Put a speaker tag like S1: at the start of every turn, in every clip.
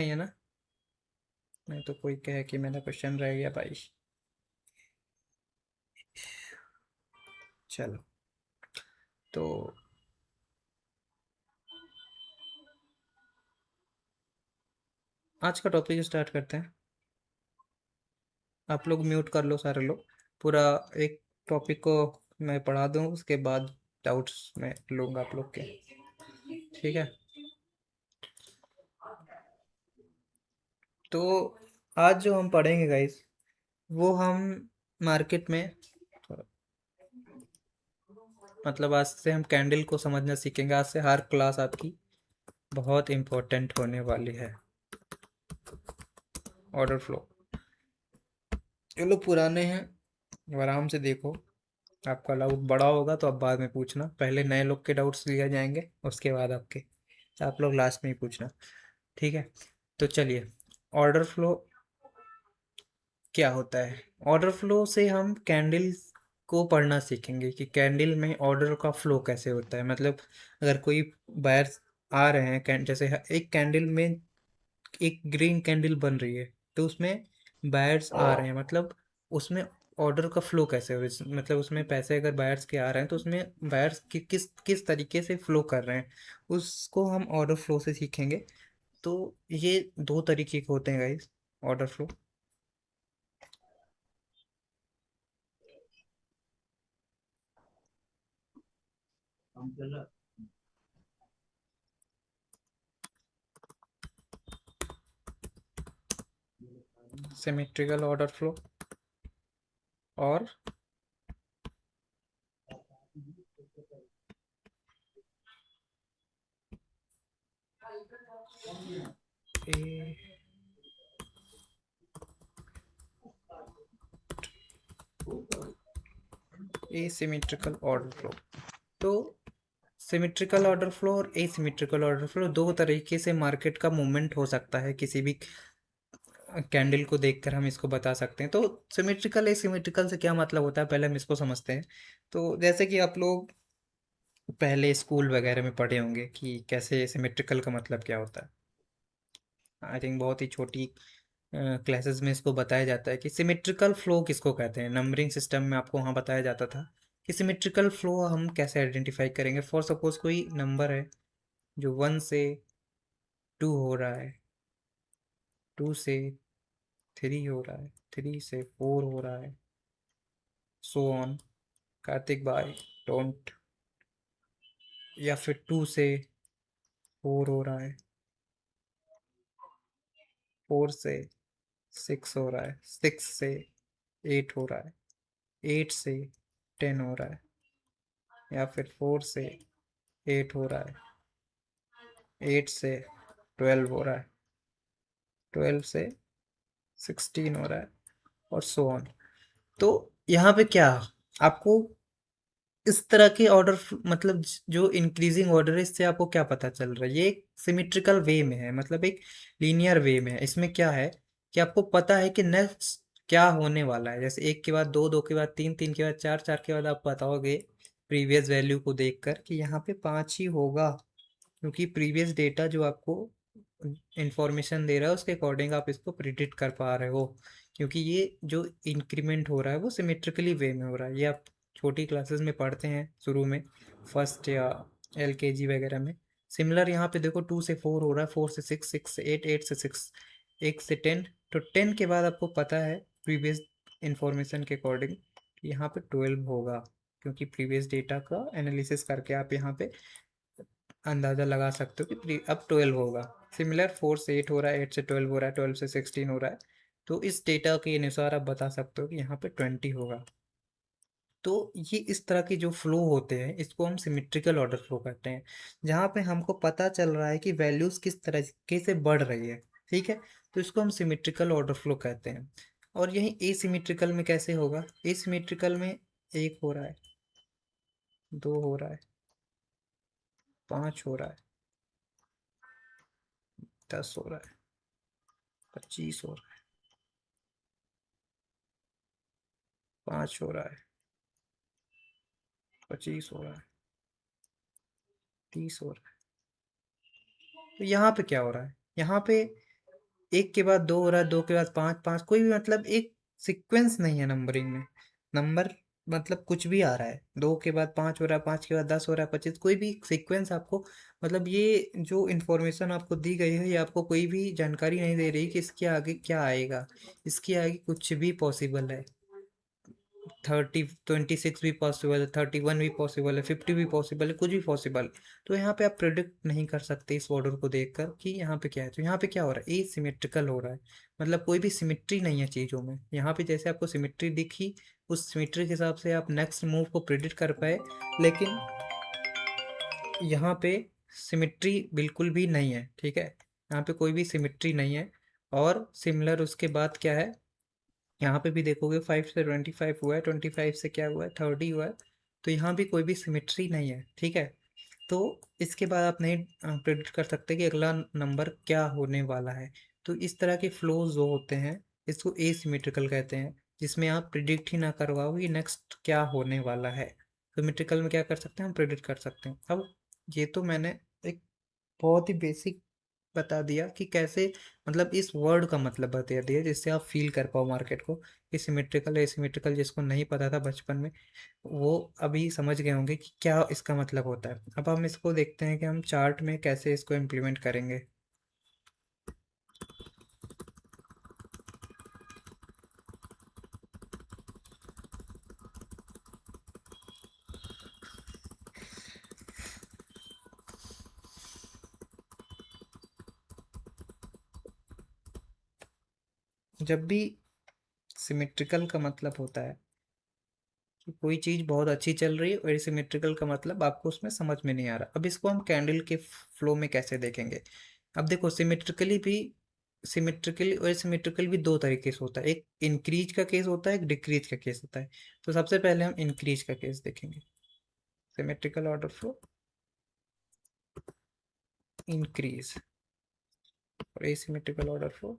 S1: नहीं है ना? नहीं तो कोई कहे कि मेरा क्वेश्चन रह गया भाई। चलो, तो आज का टॉपिक स्टार्ट करते हैं। आप लोग म्यूट कर लो, सारे लोग। पूरा एक टॉपिक को मैं पढ़ा दूँ, उसके बाद डाउट्स मैं लूँगा आप लोग के। ठीक है? तो आज जो हम पढ़ेंगे गाइस, वो हम मार्केट में, मतलब आज से हम कैंडल को समझना सीखेंगे। आज से हर क्लास आपकी बहुत इम्पोर्टेंट होने वाली है। ऑर्डर फ्लो, ये लोग पुराने हैं, आराम से देखो। आपका डाउट बड़ा होगा तो आप बाद में पूछना, पहले नए लोग के डाउट्स लिए जाएंगे, उसके बाद आपके। आप लोग लास्ट में ही पूछना, ठीक है? तो चलिए, ऑर्डर फ्लो क्या होता है। ऑर्डर फ्लो से हम कैंडल को पढ़ना सीखेंगे कि कैंडल में ऑर्डर का फ्लो कैसे होता है। मतलब अगर कोई बायर्स आ रहे हैं, जैसे एक कैंडल में एक ग्रीन कैंडल बन रही है, तो उसमें बायर्स आ रहे हैं, मतलब उसमें ऑर्डर का फ्लो कैसे हो, मतलब उसमें पैसे अगर बायर्स के आ रहे हैं तो उसमें बायर्स किस किस तरीके से फ्लो कर रहे हैं, उसको हम ऑर्डर फ्लो से सीखेंगे। तो ये दो तरीके के होते हैं guys, order flow. Symmetrical order flow और एसिमेट्रिकल ऑर्डर फ्लो। तो सिमेट्रिकल ऑर्डर फ्लो और एसिमेट्रिकल ऑर्डर फ्लो, दो तरीके से मार्केट का मूवमेंट हो सकता है। किसी भी कैंडल को देखकर हम इसको बता सकते हैं। तो सिमेट्रिकल एसिमेट्रिकल से क्या मतलब होता है, पहले हम इसको समझते हैं। तो जैसे कि आप लोग पहले स्कूल वगैरह में पढ़े होंगे कि कैसे सिमेट्रिकल का मतलब क्या होता है। आई थिंक बहुत ही छोटी क्लासेस में इसको बताया जाता है कि सिमेट्रिकल फ्लो किसको कहते हैं। नंबरिंग सिस्टम में आपको वहाँ बताया जाता था कि सिमेट्रिकल फ्लो हम कैसे आइडेंटिफाई करेंगे। फॉर सपोज कोई नंबर है जो 1 से 2 हो रहा है, 2 से 3 हो रहा है, 3 से 4 हो रहा है, सो ऑन। कार्तिक भाई, डोंट। या फिर 2 से 4 हो रहा है, 4 से 6 हो रहा है, 6 से 8 हो रहा है, 8 से 10 हो रहा है, या फिर 4 से 8 हो रहा है, 8 से 12 हो रहा है, 12 से 16 हो रहा है, और सो ऑन। तो यहाँ पे क्या आपको इस तरह के ऑर्डर, मतलब जो इंक्रीजिंग ऑर्डर है, इससे आपको क्या पता चल रहा है, ये एक सिमेट्रिकल वे में है, मतलब एक लीनियर वे में है। इसमें क्या है कि आपको पता है कि नेक्स्ट क्या होने वाला है। जैसे एक के बाद दो, दो के बाद तीन, तीन के बाद चार, चार के बाद आप बताओगे प्रीवियस वैल्यू को देखकर कि यहाँ पे पाँच ही होगा, क्योंकि प्रीवियस डेटा जो आपको इंफॉर्मेशन दे रहा है उसके अकॉर्डिंग आप इसको प्रिडिक्ट कर पा रहे हो। क्योंकि ये जो इंक्रीमेंट हो रहा है वो सिमेट्रिकली वे में हो रहा है। ये आप छोटी क्लासेस में पढ़ते हैं शुरू में, फर्स्ट या एलकेजी वगैरह में। सिमिलर यहाँ पे देखो, 2 से 4 हो रहा है, 4 से 6, 6 से 8, 8 से 6, 1 से 10। तो 10 के बाद आपको पता है प्रीवियस इंफॉर्मेशन के अकॉर्डिंग यहाँ पे 12 होगा, क्योंकि प्रीवियस डेटा का एनालिसिस करके आप यहाँ पे अंदाज़ा लगा सकते हो कि अब 12 होगा। सिमिलर 4 से 8 हो रहा है, 8 से 12 हो रहा है, 12 से 16 हो रहा है, तो इस डेटा के अनुसार आप बता सकते हो कि यहाँ पे 20 होगा। तो ये इस तरह के जो फ्लो होते हैं इसको हम सिमेट्रिकल ऑर्डर फ्लो कहते हैं, जहाँ पे हमको पता चल रहा है कि वैल्यूज किस तरीके से बढ़ रही है। ठीक है? तो इसको हम सिमेट्रिकल ऑर्डर फ्लो कहते हैं। और यही एसिमेट्रिकल में कैसे होगा, एसिमेट्रिकल में 1 हो रहा है, 2 हो रहा है, 5 हो रहा है, 10 हो रहा है, 25 हो रहा है, 5 हो रहा है, 25 हो रहा है, 30 हो रहा है। तो यहाँ पे क्या हो रहा है, यहाँ पे एक के बाद दो हो रहा है, दो के बाद पाँच, पाँच, कोई भी मतलब एक सीक्वेंस नहीं है नंबरिंग में। नंबर मतलब कुछ भी आ रहा है, दो के बाद पाँच हो रहा है, पाँच के बाद 10 हो रहा है, 25, कोई भी सीक्वेंस आपको, मतलब ये जो इन्फॉर्मेशन आपको दी गई है, ये आपको कोई भी जानकारी नहीं दे रही कि इसके आगे क्या आएगा। इसके आगे कुछ भी पॉसिबल है। 26 भी पॉसिबल है, 31 भी पॉसिबल है, 50 भी पॉसिबल है, कुछ भी पॉसिबल है। तो यहाँ पे आप प्रिडिक्ट नहीं कर सकते इस ऑर्डर को देखकर कि यहाँ पे क्या है। तो यहाँ पे क्या हो रहा है, ए सिमेट्रिकल हो रहा है, मतलब कोई भी सिमेट्री नहीं है चीज़ों में। यहाँ पे जैसे आपको सिमेट्री दिखी, उस सिमेट्री के हिसाब से आप नेक्स्ट मूव को प्रिडिक्ट कर पाए, लेकिन यहाँ पे सिमेट्री बिल्कुल भी नहीं है। ठीक है, यहाँ पे कोई भी सिमेट्री नहीं है। और सिमिलर उसके बाद क्या है, यहाँ पे भी देखोगे 5 से 25 हुआ है, 25 से क्या हुआ है, 30 हुआ है। तो यहाँ भी कोई भी सिमेट्री नहीं है। ठीक है, तो इसके बाद आप नहीं प्रिडिक्ट कर सकते कि अगला नंबर क्या होने वाला है। तो इस तरह के फ्लोज जो होते हैं, इसको एसिमेट्रिकल कहते हैं, जिसमें आप प्रिडिक्ट ही ना करवाओ कि नेक्स्ट क्या होने वाला है। सिमेट्रिकल में क्या कर सकते हैं, हम प्रिडिक्ट कर सकते हैं। अब ये तो मैंने एक बहुत ही बेसिक बता दिया कि कैसे, मतलब इस वर्ड का मतलब बता दिया जिससे आप फील कर पाओ मार्केट को कि सिमेट्रिकल एसिमेट्रिकल, जिसको नहीं पता था बचपन में वो अभी समझ गए होंगे कि क्या इसका मतलब होता है। अब हम इसको देखते हैं कि हम चार्ट में कैसे इसको इम्प्लीमेंट करेंगे। जब भी सिमेट्रिकल का मतलब होता है कि कोई चीज़ बहुत अच्छी चल रही है, और सिमेट्रिकल का मतलब आपको उसमें समझ में नहीं आ रहा। अब इसको हम कैंडल के फ्लो में कैसे देखेंगे। अब देखो, सिमेट्रिकली और सिमेट्रिकल भी दो तरीके से होता है, एक इंक्रीज का केस होता है, एक डिक्रीज का केस होता है। तो सबसे पहले हम इंक्रीज का केस देखेंगे। सिमेट्रिकल ऑर्डर फ्लो, इंक्रीज, और एसिमेट्रिकल ऑर्डर फ्लो,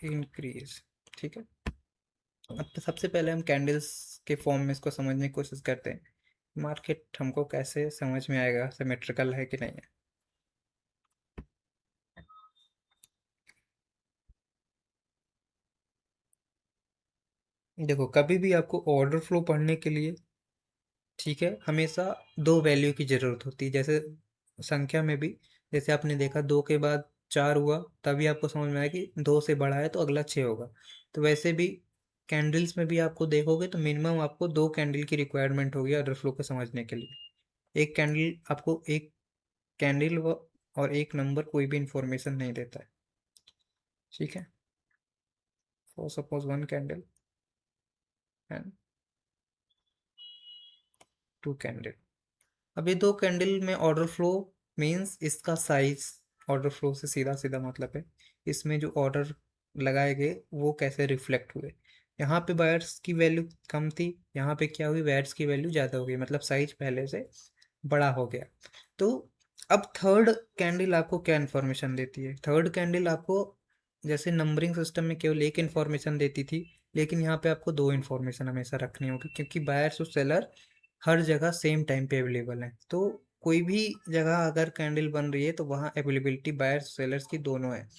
S1: इंक्रीज। ठीक है, अब तो सबसे पहले हम कैंडल्स के फॉर्म में इसको समझने की कोशिश करते हैं। मार्केट हमको कैसे समझ में आएगा सिमेट्रिकल है कि नहीं है। देखो, कभी भी आपको ऑर्डर फ्लो पढ़ने के लिए, ठीक है, हमेशा दो वैल्यू की ज़रूरत होती है। जैसे संख्या में भी, जैसे आपने देखा दो के बाद चार हुआ, तभी आपको समझ में आया कि दो से बड़ा है तो अगला छः होगा। तो वैसे भी कैंडल्स में भी आपको देखोगे तो मिनिमम आपको दो कैंडल की रिक्वायरमेंट होगी ऑर्डर फ्लो को समझने के लिए। एक कैंडल आपको, एक कैंडल और एक नंबर कोई भी इंफॉर्मेशन नहीं देता है। ठीक है, for suppose one candle and two candle. अब ये दो कैंडल में ऑर्डर फ्लो मींस इसका साइज, ऑर्डर फ्लो से सीधा सीधा मतलब है इसमें जो ऑर्डर लगाए गए वो कैसे रिफ्लेक्ट हुए। यहाँ पे बायर्स की वैल्यू कम थी, यहाँ पे क्या हुई, बायर्स की वैल्यू ज़्यादा हो गई, मतलब साइज पहले से बड़ा हो गया। तो अब थर्ड कैंडल आपको क्या इन्फॉर्मेशन देती है। थर्ड कैंडल आपको, जैसे नंबरिंग सिस्टम में केवल एक इन्फॉर्मेशन देती थी, लेकिन यहाँ पे आपको दो इन्फॉर्मेशन हमेशा रखनी होगी, क्योंकि बायर्स और सेलर हर जगह सेम टाइम पे अवेलेबल है। तो कोई भी जगह अगर कैंडल बन रही है तो वहाँ अवेलेबिलिटी बायर्स सेलर्स की दोनों है।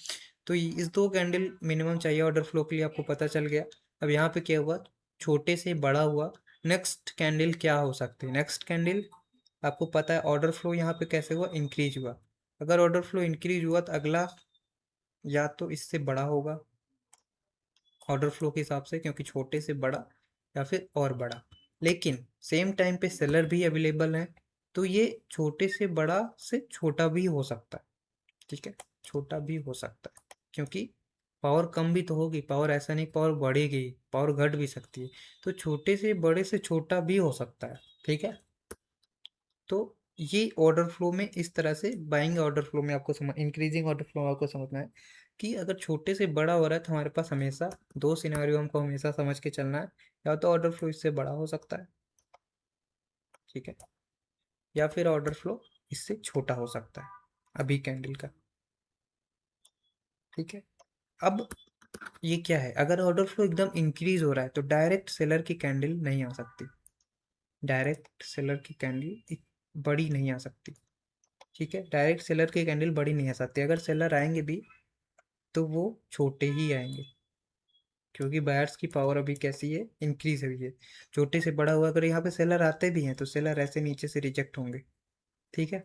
S1: तो इस दो कैंडल मिनिमम चाहिए ऑर्डर फ्लो के लिए, आपको पता चल गया। अब यहाँ पे क्या हुआ, छोटे से बड़ा हुआ। नेक्स्ट कैंडल क्या हो सकती है, नेक्स्ट कैंडल आपको पता है ऑर्डर फ्लो यहाँ पे कैसे हुआ, इंक्रीज हुआ। अगर ऑर्डर फ्लो इंक्रीज हुआ तो अगला या तो इससे बड़ा होगा ऑर्डर फ्लो के हिसाब से, क्योंकि छोटे से बड़ा या फिर और बड़ा। लेकिन सेम टाइम पे सेलर भी अवेलेबल है, तो ये छोटे से बड़ा से छोटा भी हो सकता है। ठीक है, छोटा भी हो सकता है, क्योंकि पावर कम भी तो होगी, पावर ऐसा नहीं पावर बढ़ेगी, पावर घट भी सकती है। तो छोटे से बड़े से छोटा भी हो सकता है। ठीक है, तो ये ऑर्डर फ्लो में इस तरह से, बाइंग ऑर्डर फ्लो में आपको समझ, इंक्रीजिंग ऑर्डर फ्लो में आपको समझना है कि अगर छोटे से बड़ा हो रहा है तो हमारे पास हमेशा दो सिनेरियो हमको हमेशा समझ के चलना है। या तो ऑर्डर फ्लो इससे बड़ा हो सकता है, ठीक है, या फिर ऑर्डर फ्लो इससे छोटा हो सकता है अभी कैंडल का। ठीक है, अब ये क्या है, अगर ऑर्डर फ्लो एकदम इंक्रीज हो रहा है तो डायरेक्ट सेलर की कैंडल नहीं आ सकती, डायरेक्ट सेलर की कैंडल बड़ी नहीं आ सकती। ठीक है, डायरेक्ट सेलर की कैंडल बड़ी नहीं आ सकती, अगर सेलर आएंगे भी तो वो छोटे ही आएंगे, क्योंकि बायर्स की पावर अभी कैसी है, इंक्रीज हुई है। छोटे से बड़ा हुआ, अगर यहाँ पे सेलर आते भी हैं तो सेलर ऐसे नीचे से रिजेक्ट होंगे। ठीक है,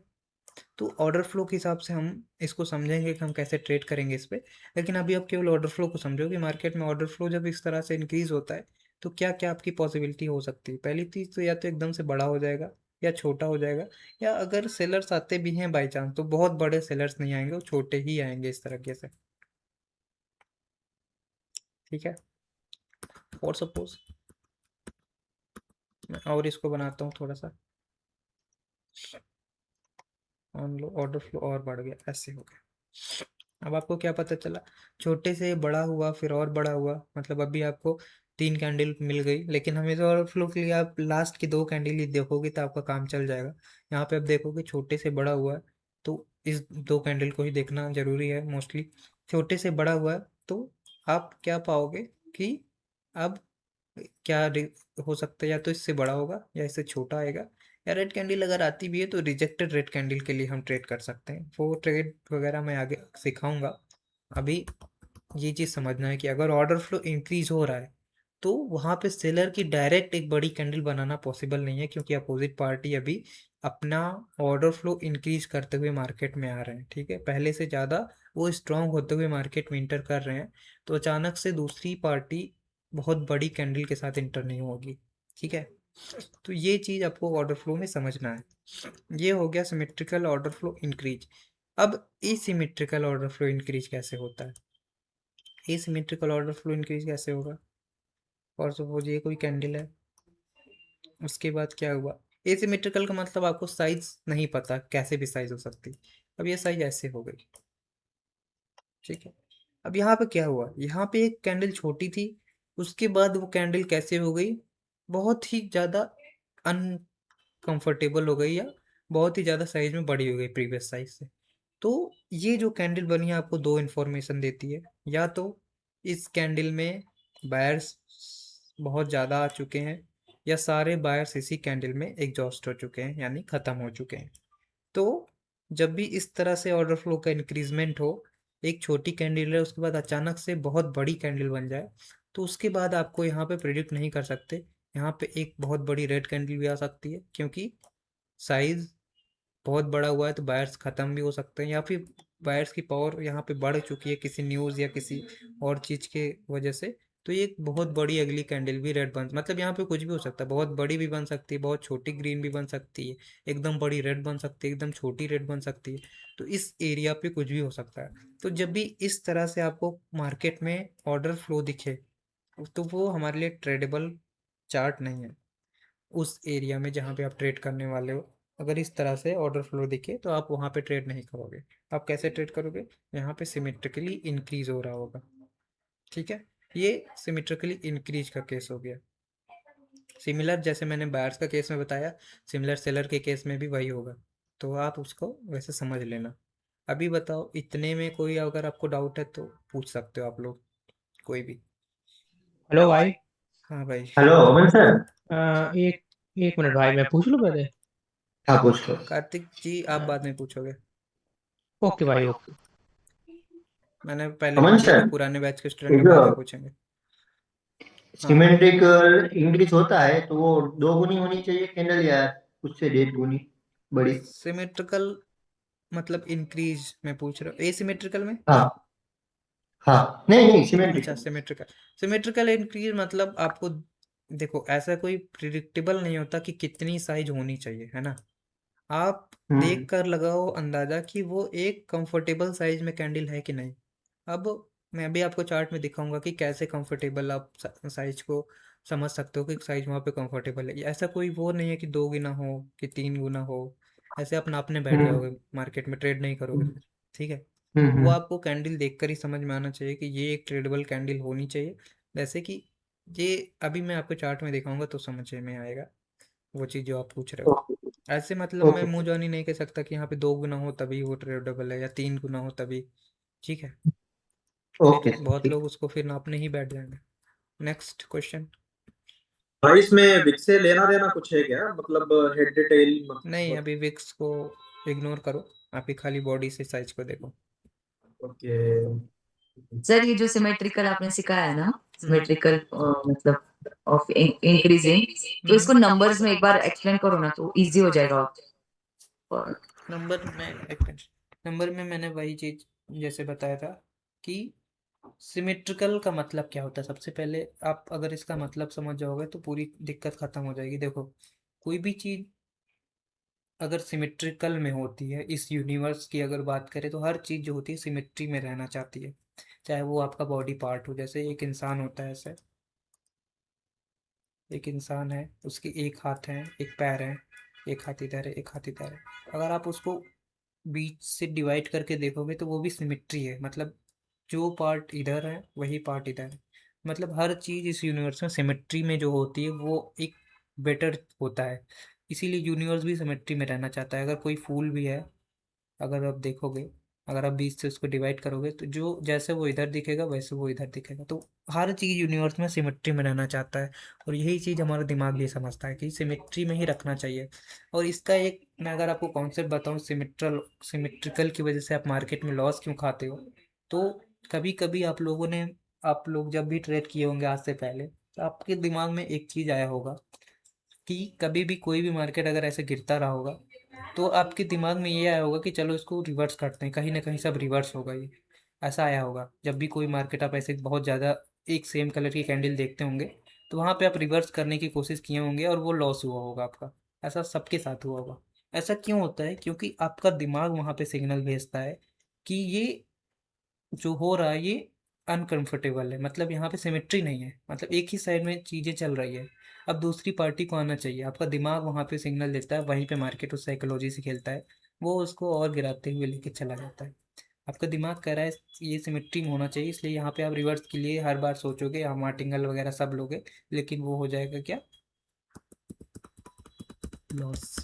S1: तो ऑर्डर फ्लो के हिसाब से हम इसको समझेंगे कि हम कैसे ट्रेड करेंगे इस पे। लेकिन अभी आप केवल ऑर्डर फ्लो को समझो कि मार्केट में ऑर्डर फ्लो जब इस तरह से इंक्रीज होता है तो क्या क्या आपकी पॉसिबिलिटी हो सकती है। पहली चीज़ तो या तो एकदम से बड़ा हो जाएगा या छोटा हो जाएगा, या अगर सेलर्स आते भी हैं बाई चांस तो बहुत बड़े सेलर्स नहीं आएंगे, वो छोटे ही आएंगे इस तरीके से। ठीक है, और सपोज मैं और इसको बनाता हूँ थोड़ा सा, मान लो ऑर्डर फ्लो और बढ़ गया, ऐसे हो गया। अब आपको क्या पता चला, छोटे से बड़ा हुआ फिर और बड़ा हुआ, मतलब अभी आपको 3 कैंडल मिल गई, लेकिन हमें तो ऑर्डर फ्लो के लिए आप लास्ट की 2 कैंडल ही देखोगे तो आपका काम चल जाएगा। यहाँ पे आप देखोगे छोटे से बड़ा हुआ है तो इस 2 कैंडल को ही देखना जरूरी है मोस्टली। छोटे से बड़ा हुआ है तो आप क्या पाओगे कि अब क्या हो सकता है, या तो इससे बड़ा होगा या इससे छोटा आएगा, या रेड कैंडल अगर आती भी है तो रिजेक्टेड रेड कैंडल के लिए हम ट्रेड कर सकते हैं। वो ट्रेड वगैरह मैं आगे सिखाऊंगा। अभी ये चीज़ समझना है कि अगर ऑर्डर फ्लो इंक्रीज हो रहा है तो वहाँ पे सेलर की डायरेक्ट एक बड़ी कैंडल बनाना पॉसिबल नहीं है, क्योंकि अपोजिट पार्टी अभी अपना ऑर्डर फ्लो इंक्रीज करते हुए मार्केट में आ रहे हैं। ठीक है, पहले से ज़्यादा वो स्ट्रांग होते हुए मार्केट में इंटर कर रहे हैं, तो अचानक से दूसरी पार्टी बहुत बड़ी कैंडल के साथ इंटर नहीं होगी। ठीक है, तो ये चीज़ आपको ऑर्डर फ्लो में समझना है। ये हो गया सिमेट्रिकल ऑर्डर फ्लो इंक्रीज। अब एसिमेट्रिकल ऑर्डर फ्लो इंक्रीज कैसे होता है, एसिमेट्रिकल ऑर्डर फ्लो इंक्रीज कैसे होगा। और सपोज ये कोई कैंडल है, उसके बाद क्या हुआ, एसिमेट्रिकल का मतलब आपको साइज नहीं पता, कैसे भी साइज हो सकती। अब ये साइज ऐसे हो गई। ठीक है, अब यहाँ पे क्या हुआ, यहाँ पे एक कैंडल छोटी थी, उसके बाद वो कैंडल कैसे हो गई, बहुत ही ज़्यादा अनकंफर्टेबल हो गई, या बहुत ही ज़्यादा साइज में बड़ी हो गई प्रीवियस साइज से। तो ये जो कैंडल बनी है आपको दो इन्फॉर्मेशन देती है, या तो इस कैंडल में बायर्स बहुत ज़्यादा आ चुके हैं, या सारे बायर्स इसी कैंडल में एग्जॉस्ट हो चुके हैं, यानी ख़त्म हो चुके हैं। तो जब भी इस तरह से ऑर्डर फ्लो का इंक्रीजमेंट हो, एक छोटी कैंडल है उसके बाद अचानक से बहुत बड़ी कैंडल बन जाए, तो उसके बाद आपको यहाँ पे प्रिडिक्ट नहीं कर सकते। यहाँ पे एक बहुत बड़ी रेड कैंडल भी आ सकती है, क्योंकि साइज बहुत बड़ा हुआ है तो बायर्स ख़त्म भी हो सकते हैं, या फिर बायर्स की पावर यहाँ पे बढ़ चुकी है किसी न्यूज़ या किसी और चीज़ के वजह से। तो ये एक बहुत बड़ी अगली कैंडल भी रेड बन, मतलब यहाँ पे कुछ भी हो सकता है, बहुत बड़ी भी बन सकती है, बहुत छोटी ग्रीन भी बन सकती है, एकदम बड़ी रेड बन सकती है, एकदम छोटी रेड बन सकती है। तो इस एरिया पे कुछ भी हो सकता है। तो जब भी इस तरह से आपको मार्केट में ऑर्डर फ्लो दिखे तो वो हमारे लिए ट्रेडेबल चार्ट नहीं है। उस एरिया में जहाँ पे आप ट्रेड करने वाले हो, अगर इस तरह से ऑर्डर फ्लो दिखे तो आप वहाँ पे ट्रेड नहीं करोगे। आप कैसे ट्रेड करोगे, यहाँ पे सिमेट्रिकली इंक्रीज हो रहा होगा। ठीक है, ये सिमेट्रिकली इंक्रीज का केस हो गया। सिमिलर जैसे मैंने बायर्स का केस में बताया, सिमिलर सेलर के केस में भी वही होगा, तो आप उसको वैसे समझ लेना। अभी बताओ, इतने में कोई अगर आपको डाउट है तो पूछ सकते हो आप लोग, कोई भी।
S2: हेलो भाई।
S1: हाँ भाई।
S3: हेलो अमन सर।
S2: एक एक मिनट भाई, मैं पूछ लूँ पहले।
S3: हाँ पूछ लो।
S1: कार्तिक जी आप बाद में पूछोगे,
S2: ओके भाई, ओके।
S1: मैंने पहले
S3: अमन
S1: पूछ लिया, जो
S3: सर,
S1: पुराने बैच के स्टूडेंट
S3: एक
S1: है बाद में पूछेंगे। हाँ,
S3: सिमेट्रिकल इंक्रीज होता है तो वो दो गुनी होनी चाहिए कैंडल या उससे 1.5 गुनी बड़ी।
S1: सिमेट्रिकल मतलब इंक्रीज में पूछ रहे हो, एसिमेट्रिकल में।
S3: हाँ हाँ, नहीं नहीं
S1: अच्छा,
S3: सिमेट्रिकल।
S1: सिमेट्रिकल, सिमेट्रिकल इंक्रीज मतलब आपको देखो, ऐसा कोई प्रिडिक्टेबल नहीं होता कि कितनी साइज होनी चाहिए, है ना। आप
S3: हम्म
S1: देख कर लगाओ अंदाजा कि वो एक कंफर्टेबल साइज में कैंडल है कि नहीं। अब मैं भी आपको चार्ट में दिखाऊंगा कि कैसे कंफर्टेबल आप साइज को समझ सकते हो कि साइज वहाँ पे कंफर्टेबल है। ऐसा कोई वो नहीं है कि 2 गुना हो कि 3 गुना हो, ऐसे आप नापने बैठ
S3: हम्म
S1: जाओगे मार्केट में, ट्रेड नहीं करोगे फिर। ठीक है, वो
S3: हम्म।
S1: आपको कैंडल देखकर ही समझ में आना चाहिए कि ये एक ट्रेडेबल कैंडल होनी चाहिए। जैसे कि ये अभी मैं आपको चार्ट में दिखाऊंगा तो समझ में आएगा वो चीज़ जो आप पूछ रहे हो।
S3: ओके
S1: ऐसे मतलब मैं
S3: ओके
S1: मुंह जानी नहीं कह सकता कि यहाँ पे 2 गुना हो तभी वो ट्रेडेबल है या 3 गुना हो तभी। ठीक है, फिर
S3: ओके सर,
S1: बहुत
S3: ठीक।
S1: लोग उसको फिर नापने ही बैठ जाएंगे। Next question.
S4: भाई इसमें विक से लेना देना कुछ है क्या, मतलब हेड टेल
S1: नहीं,
S4: मतलब।
S1: अभी विक्स को इग्नोर करो। आप ही खाली बॉडी से साइज को देखो।
S4: ओके।
S5: सर ये जो सिमेट्रिकल आपने सिखाया है ना, सिमेट्रिकल मतलब ऑफ इंक्रीजिंग, तो इसको नंबर्स में एक बार एक्सप्लेन करो ना तो इजी हो जाएगा। और
S1: नंबर में मैंने वही चीज जैसे बताया था कि सिमेट्रिकल का मतलब क्या होता है। सबसे पहले आप अगर इसका मतलब समझ जाओगे तो पूरी दिक्कत खत्म हो जाएगी। देखो, कोई भी चीज अगर सिमेट्रिकल में होती है, इस यूनिवर्स की अगर बात करें तो हर चीज जो होती है सिमेट्री में रहना चाहती है। चाहे वो आपका बॉडी पार्ट हो, जैसे एक इंसान होता है, ऐसे एक इंसान है, उसके एक हाथ है, एक पैर है, एक हाथ इधर है, एक हाथ इधर है। अगर आप उसको बीच से डिवाइड करके देखोगे तो वो भी सिमेट्री है। मतलब जो पार्ट इधर है वही पार्ट इधर है। मतलब हर चीज़ इस यूनिवर्स में सिमेट्री में जो होती है वो एक बेटर होता है। इसीलिए यूनिवर्स भी सिमेट्री में रहना चाहता है। अगर कोई फूल भी है, अगर आप देखोगे, अगर आप बीच से उसको डिवाइड करोगे तो जो जैसे वो इधर दिखेगा वैसे वो इधर दिखेगा। तो हर चीज़ यूनिवर्स में सिमेट्री में रहना चाहता है। और यही चीज़ हमारा दिमाग भी समझता है कि सिमेट्री में ही रखना चाहिए। और इसका एक मैं अगर आपको कॉन्सेप्ट बताऊँ, सिमेट्रिकल की वजह से आप मार्केट में लॉस क्यों खाते हो। तो कभी कभी आप लोग जब भी ट्रेड किए होंगे आज से पहले, तो आपके दिमाग में एक चीज़ आया होगा कि कभी भी कोई भी मार्केट अगर ऐसे गिरता रहा होगा तो आपके दिमाग में ये आया होगा कि चलो इसको रिवर्स करते हैं, कहीं ना कहीं सब रिवर्स होगा। ये ऐसा आया होगा जब भी कोई मार्केट आप ऐसे बहुत ज़्यादा एक सेम कलर की कैंडल देखते होंगे, तो वहाँ पे आप रिवर्स करने की कोशिश किए होंगे और वो लॉस हुआ होगा आपका। ऐसा सबके साथ हुआ होगा। ऐसा क्यों होता है? क्योंकि आपका दिमाग वहाँ पे सिग्नल भेजता है कि ये जो हो रहा है ये अनकंफर्टेबल है। मतलब यहाँ पे सिमेट्री नहीं है, मतलब एक ही साइड में चीज़ें चल रही है। अब दूसरी पार्टी को आना चाहिए। आपका दिमाग वहाँ पे सिग्नल देता है, वहीं पे मार्केट उस साइकोलॉजी से खेलता है, वो उसको और गिराते हुए लेके चला जाता है। आपका दिमाग कह रहा है ये सिमेट्री में होना चाहिए, इसलिए यहाँ पे आप रिवर्स के लिए हर बार सोचोगे, आप मार्टिंगल वगैरह सब लोगे, लेकिन वो हो जाएगा क्या? लॉस,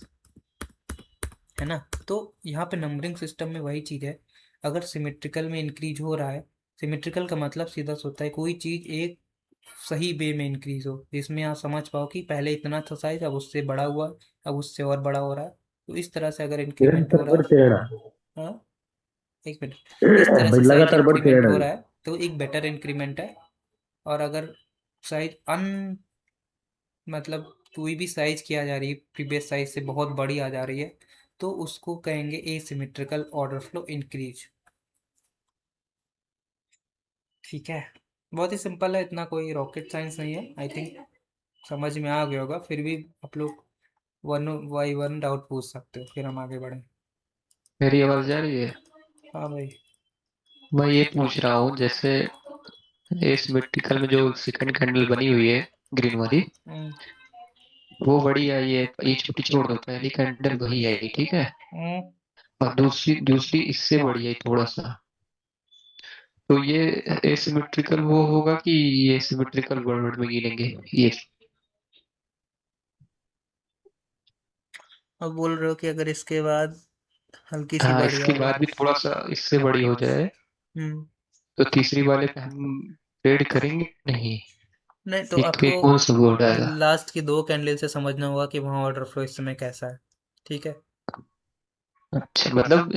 S1: है ना। तो यहाँ पे नंबरिंग सिस्टम में वही चीज़ है। अगर सिमेट्रिकल में इंक्रीज हो रहा है, सिमेट्रिकल का मतलब सीधा सा होता है कोई चीज़ एक सही वे में इंक्रीज हो, जिसमें आप समझ पाओ कि पहले इतना था साइज, अब उससे बड़ा हुआ, अब उससे और बड़ा हो रहा है। तो इस तरह से अगर इंक्रीमेंट हो रहा
S3: बढ़ते रहना,
S1: है, हाँ एक मिनट, इस तरह से साइज
S3: लगातार बढ़ते
S1: इंक्रीमेंट हो
S3: रहना।
S1: रहा है तो एक बेटर इंक्रीमेंट है। और अगर साइज मतलब कोई भी साइज की आ जा रही है, प्रीवियस साइज से बहुत बड़ी आ जा रही है, तो उसको कहेंगे एसिमेट्रिकल ऑर्डर फ्लो इंक्रीज। ठीक है, बहुत ही सिंपल है, इतना कोई रॉकेट साइंस नहीं है। आई थिंक समझ में आ गया होगा। फिर भी आप लोग वन बाई वन डाउट पूछ सकते हो, फिर हम आगे बढ़ें।
S6: मेरी आवाज जा रही है?
S1: हाँ भाई।
S6: मैं ये पूछ रहा हूँ, जैसे इस मिट्टिकल में जो सेकंड कैंडल बनी हुई है ग्रीन वाली,
S1: हम्म,
S6: वो बड़ी आई है, ये छोटी छोड़ दो, पहली कैंडल वही आई, ठीक है।
S1: हम्म।
S6: और दूसरी दूसरी इससे बड़ी आई थोड़ा सा। तो ये एसिमेट्रिकल वो होगा कि ये सिमेट्रिकल वर्ड में गिनेंगे ये?
S1: अब बोल रहे हो कि अगर इसके बाद हल्की सी
S6: हाँ,
S1: बढ़
S6: इसके
S1: जाए।
S6: बाद भी थोड़ा सा इससे बड़ी हो जाए
S1: हम्म।
S6: तो तीसरी वाले पे हम ट्रेड करेंगे नहीं?
S1: नहीं तो
S6: एक तो
S1: आपको
S6: एक कौन सा बोर्ड आएगा?
S1: लास्ट की दो कैंडल से समझना होगा कि वहाँ ऑर्डर फ्लो इस समय कैसा है। ठीक है।
S6: अच्छा, मतलब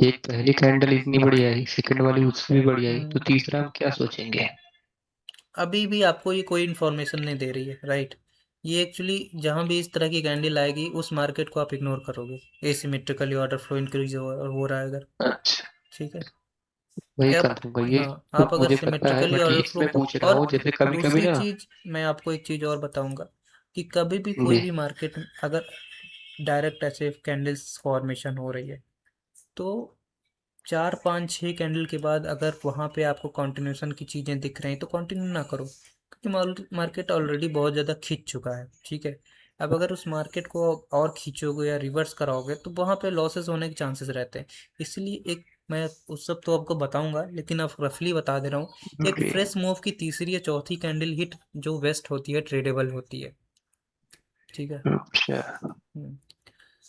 S6: एक पहली कैंडल इतनी बड़ी आई, सेकंड वाली उससे भी बड़ी आई, तो तीसरा हम क्या सोचेंगे?
S1: अभी भी आपको ये कोई इन्फॉर्मेशन नहीं दे रही है, राइट। ये एक्चुअली जहाँ भी इस तरह की कैंडल आएगी उस मार्केट को आप इग्नोर करोगे। एसिमेट्रिकली ऑर्डर फ्लो इंक्रीज हो रहा है अगर।
S6: अच्छा,
S1: ठीक है।
S6: वही
S1: क्या
S6: करूंगा ये।
S1: हाँ,
S6: तो
S1: आप अगर
S6: मुझे पता है,
S1: सिमेट्रिकली
S6: बट
S1: ऑर्डर फ्लो
S6: इसमें पूछ रहा
S1: और
S6: हूँ जैसे कभी कभी
S1: दूसरी
S6: ना।
S1: चीज मैं आपको एक चीज और बताऊंगा कि कभी भी कोई
S6: जी।
S1: भी मार्केट अगर डायरेक्ट ऐसे कैंडल्स फॉर्मेशन हो रही है तो 4 5 6 कैंडल के बाद अगर वहाँ पे आपको कंटिन्यूशन की चीज़ें दिख रही हैं तो कंटिन्यू ना करो, क्योंकि मार्केट ऑलरेडी बहुत ज़्यादा खींच चुका है। ठीक है। अब अगर उस मार्केट को और खींचोगे या रिवर्स कराओगे तो वहाँ पे लॉसेस होने के चांसेस रहते हैं। इसलिए एक मैं उस सब तो आपको बताऊंगा, लेकिन अब रफली बता दे रहा हूँ। एक
S6: जी।
S1: फ्रेश मूव की तीसरी या चौथी कैंडल हिट जो वेस्ट होती है ट्रेडेबल होती है। ठीक है।
S6: अच्छा,
S1: हम्म।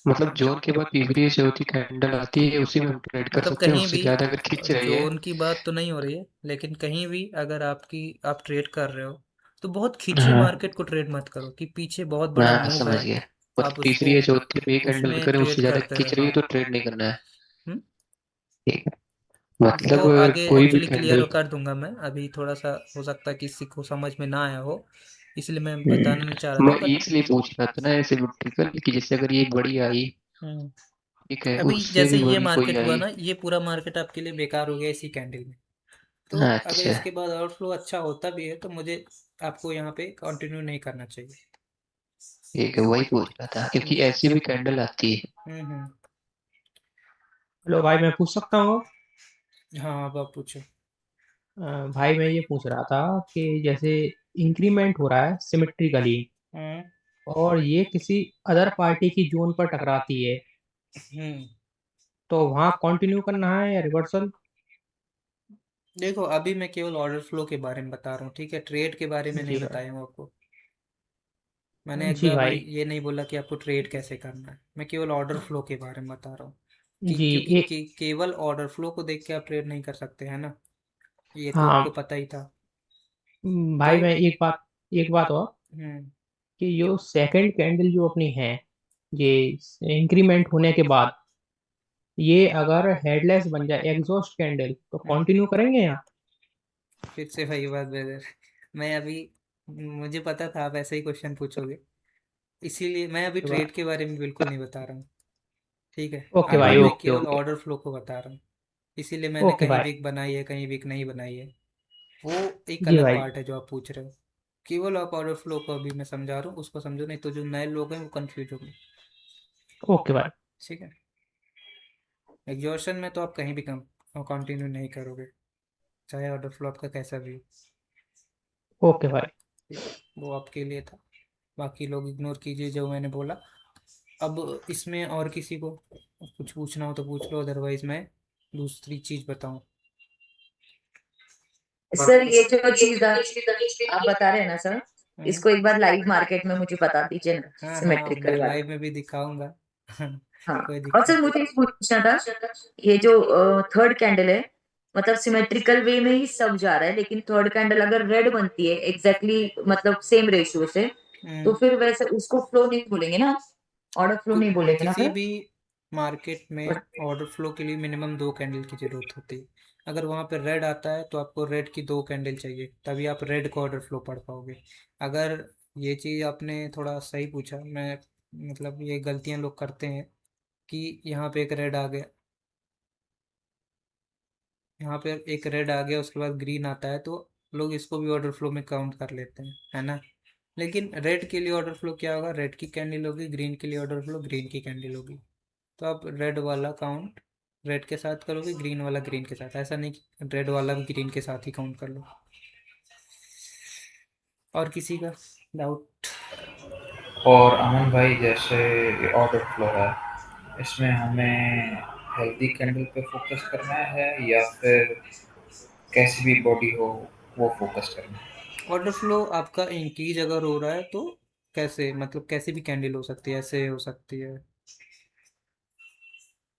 S6: मतलब जोन के बाद तीसरी से चौथी कैंडल आती है, उसी में हम ट्रेड कर
S1: मतलब
S6: सकते हैं।
S1: कहीं
S6: उससे
S1: भी
S6: ज्यादा अगर खींच रही है?
S1: जोन की बात तो नहीं हो रही है, लेकिन कहीं भी अगर आप ट्रेड कर रहे हो तो बहुत खिंची
S6: हाँ,
S1: मार्केट को ट्रेड मत करो कि पीछे बहुत बड़ा
S6: हाँ
S1: मूव
S6: समझ
S1: है,
S6: गया। मतलब
S1: आप उसको
S6: तीसरी या चौथी पे एक कैंडल
S1: उसमें
S6: करें, उससे
S1: ट्रेड
S6: ज्यादा
S1: करते
S6: खींच
S1: रहो।
S6: रही है
S1: हाँ।
S6: तो ट्रेड नहीं करना है। ठीक है, मतलब
S1: वो आगे
S6: कोई भी
S1: एक्चुअली क्लियर
S6: कैंडल।
S1: कर दूंगा मैं, अभी थोड़ा सा हो सकता है किसी को समझ में ना आया हो, इसलिए मैं बताना नहीं चाह रहा था
S6: मैं
S1: पर।
S6: इसलिए पूछ रहा था ना एसिमेट्रिकल कि जैसे अगर ये बड़ी आई,
S1: हम्म,
S6: ठीक है,
S1: अभी
S6: उससे
S1: जैसे
S6: भी
S1: ये
S6: बड़ी कोई
S1: मार्केट हुआ
S6: आई।
S1: ना, ये पूरा मार्केट आपके लिए बेकार हो गया इसी कैंडल में। तो अगर
S6: अच्छा,
S1: इसके बाद आउटफ्लो अच्छा होता भी है तो मुझे आपको यहाँ पे कंटिन्यू नहीं करना चाहिए।
S6: ठीक है, वही पूछ रहा था क्योंकि ऐसी भी कैंडल आती है।
S1: हम्म।
S2: हेलो भाई, मैं पूछ सकता हूँ?
S1: हाँ अब आप पूछो।
S2: भाई मैं ये पूछ रहा था कि जैसे इंक्रीमेंट हो रहा है सिमेट्रिकली,
S1: हम्म
S2: और ये किसी अदर पार्टी की जोन पर टकराती है,
S1: हम्म
S2: तो वहां कंटिन्यू करना है या रिवर्सल?
S1: देखो अभी मैं केवल ऑर्डर फ्लो के बारे में बता रहा हूँ, ठीक है, ट्रेड के बारे में नहीं
S2: जी भाई।
S1: बताया हूँ आपको। मैंने एक
S2: जी
S1: बार भी
S2: भाई।
S1: ये नहीं बोला कि आपको ट्रेड कैसे करना है, मैं केवल ऑर्डर फ्लो के बारे में बता रहा हूँ कि
S2: जी।
S1: क्योंकि
S2: एक
S1: केवल ऑर्डर फ्लो को देख के आप ट्रेड नहीं कर सकते हैं ना, ये तो
S2: हाँ।
S1: आपको पता ही था। तो
S2: भाई मैं एक बात और,
S1: हम्म
S2: कि जो सेकंड कैंडल जो अपनी है, ये इंक्रीमेंट होने के बाद, ये अगर हेडलेस बन जाए एग्जॉस्ट कैंडल, तो
S1: हम्म
S2: कंटिन्यू करेंगे यहाँ?
S1: फिर से वही बात ब्रदर, मैं अभी, मुझे पता था आप ऐसे ही क्वेश्चन पूछोगे, इसीलिए मैं अभी ट्रेड के बारे में बिल्कुल नहीं बता रहा हूँ, ठीक है।
S2: ओके
S1: अभी
S2: भाई,
S1: मैं
S2: ओके
S1: केवल
S2: ओके।
S1: ऑर्डर फ्लो को बता रहा हूँ, इसीलिए मैंने
S2: ओके
S1: कहीं
S2: भाई।
S1: वीक बनाई है कहीं वीक नहीं बनाई है, वो एक
S2: जी
S1: अलग
S2: भाई।
S1: पार्ट है जो आप पूछ रहे हो। केवल आप ऑर्डर फ्लो को अभी मैं समझा रहा हूँ, उसको समझो, नहीं तो जो नए लोग हैं वो कंफ्यूज होंगे,
S2: ओके भाई।
S1: ठीक है। एग्जॉर्शन में तो आप कहीं भी कम कंटिन्यू नहीं करोगे, चाहे ऑर्डर फ्लो आपका कैसा भी हो,
S2: ओके भाई।
S1: ठीक है, वो आपके लिए था। बाकी लोग इग्नोर कीजिए जो मैंने बोला। अब इसमें और किसी को कुछ पूछना हो तो पूछ लो, अदरवाइज मैं दूसरी चीज बताऊं।
S5: सर ये जो चीज आप बता रहे हैं ना सर,
S1: हम्म,
S5: इसको एक बार लाइव मार्केट में मुझे बता दीजिए ना,
S1: हाँ हाँ मैं
S5: सिमेट्रिकल वाला।
S1: लाइव में भी दिखाऊंगा।
S5: हाँ।
S1: कोई
S5: और
S1: दिक्कत
S5: सर मुझे ये पूछना था, ये जो थर्ड कैंडल है, मतलब सिमेट्रिकल वे में ही सब जा रहा है, लेकिन थर्ड कैंडल अगर रेड बनती है एग्जैक्टली मतलब सेम रेशियो से, तो
S1: हम्म,
S5: फिर वैसे उसको फ्लो नहीं बोलेंगे ना, ऑर्डर फ्लो नहीं बोलेंगे ना
S1: किसी
S5: फिर?
S1: भी मार्केट में ऑर्डर फ्लो के लिए मिनिमम 2 कैंडल की जरूरत होती है। अगर वहाँ पे रेड आता है तो आपको रेड की 2 कैंडल चाहिए, तभी आप रेड का ऑर्डर फ्लो पढ़ पाओगे। अगर ये चीज़ आपने थोड़ा सही पूछा, मैं मतलब ये गलतियाँ लोग करते हैं कि यहाँ पे एक रेड आ गया, यहाँ पे एक रेड आ गया उसके बाद ग्रीन आता है, तो लोग इसको भी ऑर्डर फ्लो में काउंट कर लेते हैं, है ना। लेकिन रेड के लिए ऑर्डर फ्लो क्या होगा, रेड की कैंडल होगी, ग्रीन के लिए ऑर्डर फ्लो ग्रीन की कैंडल होगी। तो आप रेड वाला काउंट रेड के साथ करोगे, ग्रीन वाला ग्रीन के साथ, ऐसा नहीं कि रेड वाला भी ग्रीन के साथ ही काउंट कर लो। और किसी का डाउट?
S7: और अमन भाई, जैसे ये ऑर्डर फ्लो है, इसमें हमें हेल्दी कैंडल पे फोकस करना है या फिर कैसी भी बॉडी हो वो फोकस करना है?
S1: ऑर्डर फ्लो आपका इंक्रीज अगर हो रहा है तो कैसे, मतलब कैसी भी कैंडल हो सकती है, ऐसे हो सकती है,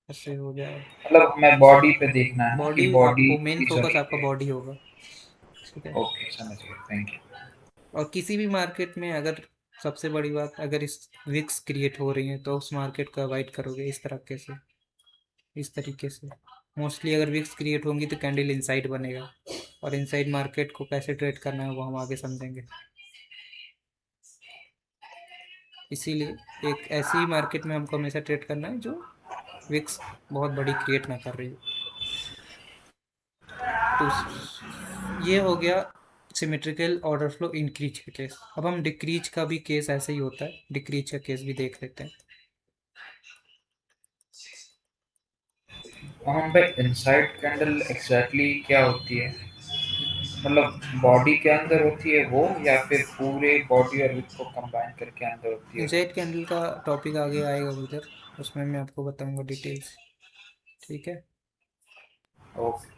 S1: ऐसे हो जाए।
S7: मतलब हमें बॉडी पे देखना है ना कि
S1: बॉडी
S7: बॉडी
S1: आपको मेन
S7: की
S1: फोकस
S7: जमी
S1: आपका
S7: पे।
S1: बॉडी होगा, ठीक है।
S7: ओके, समझ गया, थैंक यू।
S1: और किसी भी मार्केट में अगर, सबसे बड़ी बात, अगर इस विक्स क्रिएट हो रही है तो उस मार्केट को अवॉइड करोगे इस तरीके से, इस तरीके से। मोस्टली अगर विक्स क्रिएट होंगी तो कैंडल इनसाइड बनेगा, और इनसाइड मार्केट को कैसे ट्रेड करना है वो हम आगे समझेंगे। इसीलिए एक ऐसी मार्केट में हमको हमेशा ट्रेड करना है जो विक्स बहुत बड़ी क्रिएट ना कर रही है। तो ये हो गया सिमेट्रिकल ऑर्डर फ्लो इंक्रीज का केस। अब हम डिक्रीज का भी केस ऐसे ही होता है, डिक्रीज का केस भी देख लेते हैं।
S7: अमन भाई, इनसाइड कैंडल एग्जैक्टली क्या होती है? मतलब बॉडी के अंदर होती है वो, या फिर पूरे बॉडी और विथ को कंबाइन करके अंदर होती है?
S1: इनसाइड कैंडल का टॉपिक आगे आएगा उधर, उसमें मैं आपको बताऊंगा डिटेल्स, ठीक है।
S7: ओके।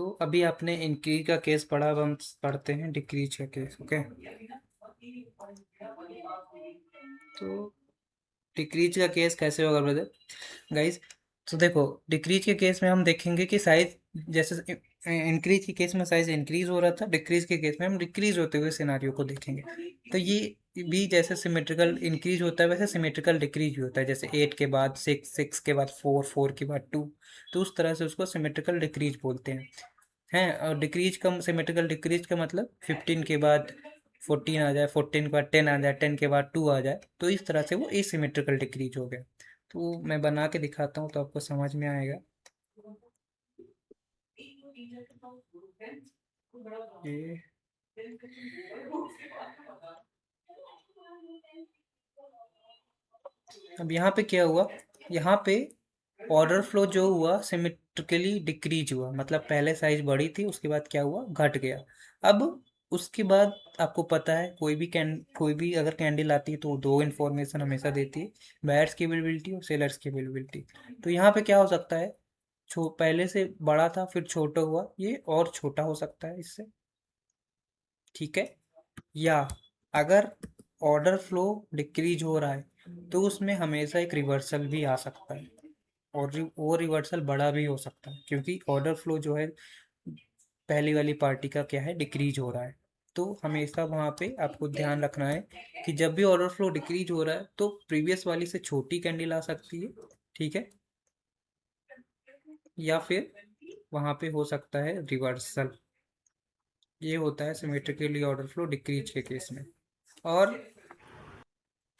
S1: तो अभी आपने इंक्रीज का केस पढ़ा, अब हम पढ़ते हैं डिक्रीज का केस। ओके, तो डिक्रीज का केस कैसे होगा ब्रदर गाइस? तो देखो, डिक्रीज के केस में हम देखेंगे कि साइज, जैसे इंक्रीज के केस में साइज इंक्रीज हो रहा था, डिक्रीज के केस में हम डिक्रीज होते हुए सिनारियो को देखेंगे। तो ये भी जैसे सिमेट्रिकल इंक्रीज होता है वैसे सिमेट्रिकल डिक्रीज भी होता है, जैसे 8 के बाद 6, 6 के बाद 4, 4 के बाद 2, तो उस तरह से उसको सिमेट्रिकल डिक्रीज बोलते हैं। और डिक्रीज का, सिमेट्रिकल डिक्रीज का मतलब 15 के बाद 14 आ जाए, 14 के बाद 10 आ जाए, 10 के बाद 2 आ जाए, तो इस तरह से वो एसिमेट्रिकल डिक्रीज हो गया। तो मैं बना के दिखाता हूँ तो आपको समझ में आएगा। ये अब यहाँ पे क्या हुआ, यहाँ पे ऑर्डर फ्लो जो हुआ सिमेट्रिकली डिक्रीज हुआ, मतलब पहले साइज बड़ी थी, उसके बाद क्या हुआ, घट गया। अब उसके बाद आपको पता है कोई भी अगर कैंडल आती है तो दो इन्फॉर्मेशन हमेशा देती है, बायर्स की अवेलेबिलिटी और सेलर्स की अवेलेबिलिटी। तो यहाँ पे क्या हो सकता है, पहले से बड़ा था फिर छोटा हुआ, ये और छोटा हो सकता है इससे, ठीक है। या अगर ऑर्डर फ्लो डिक्रीज हो रहा है तो उसमें हमेशा एक रिवर्सल भी आ सकता है, और वो रिवर्सल बड़ा भी हो सकता है, क्योंकि ऑर्डर फ्लो जो है पहली वाली पार्टी का क्या है, डिक्रीज हो रहा है। तो हमेशा वहाँ पे आपको ध्यान रखना है कि जब भी ऑर्डर फ्लो डिक्रीज हो रहा है तो प्रीवियस वाली से छोटी कैंडल आ सकती है, ठीक है, या फिर वहाँ पे हो सकता है रिवर्सल। ये होता है सिमेट्रिकली ऑर्डर फ्लो डिक्रीज के केस में। और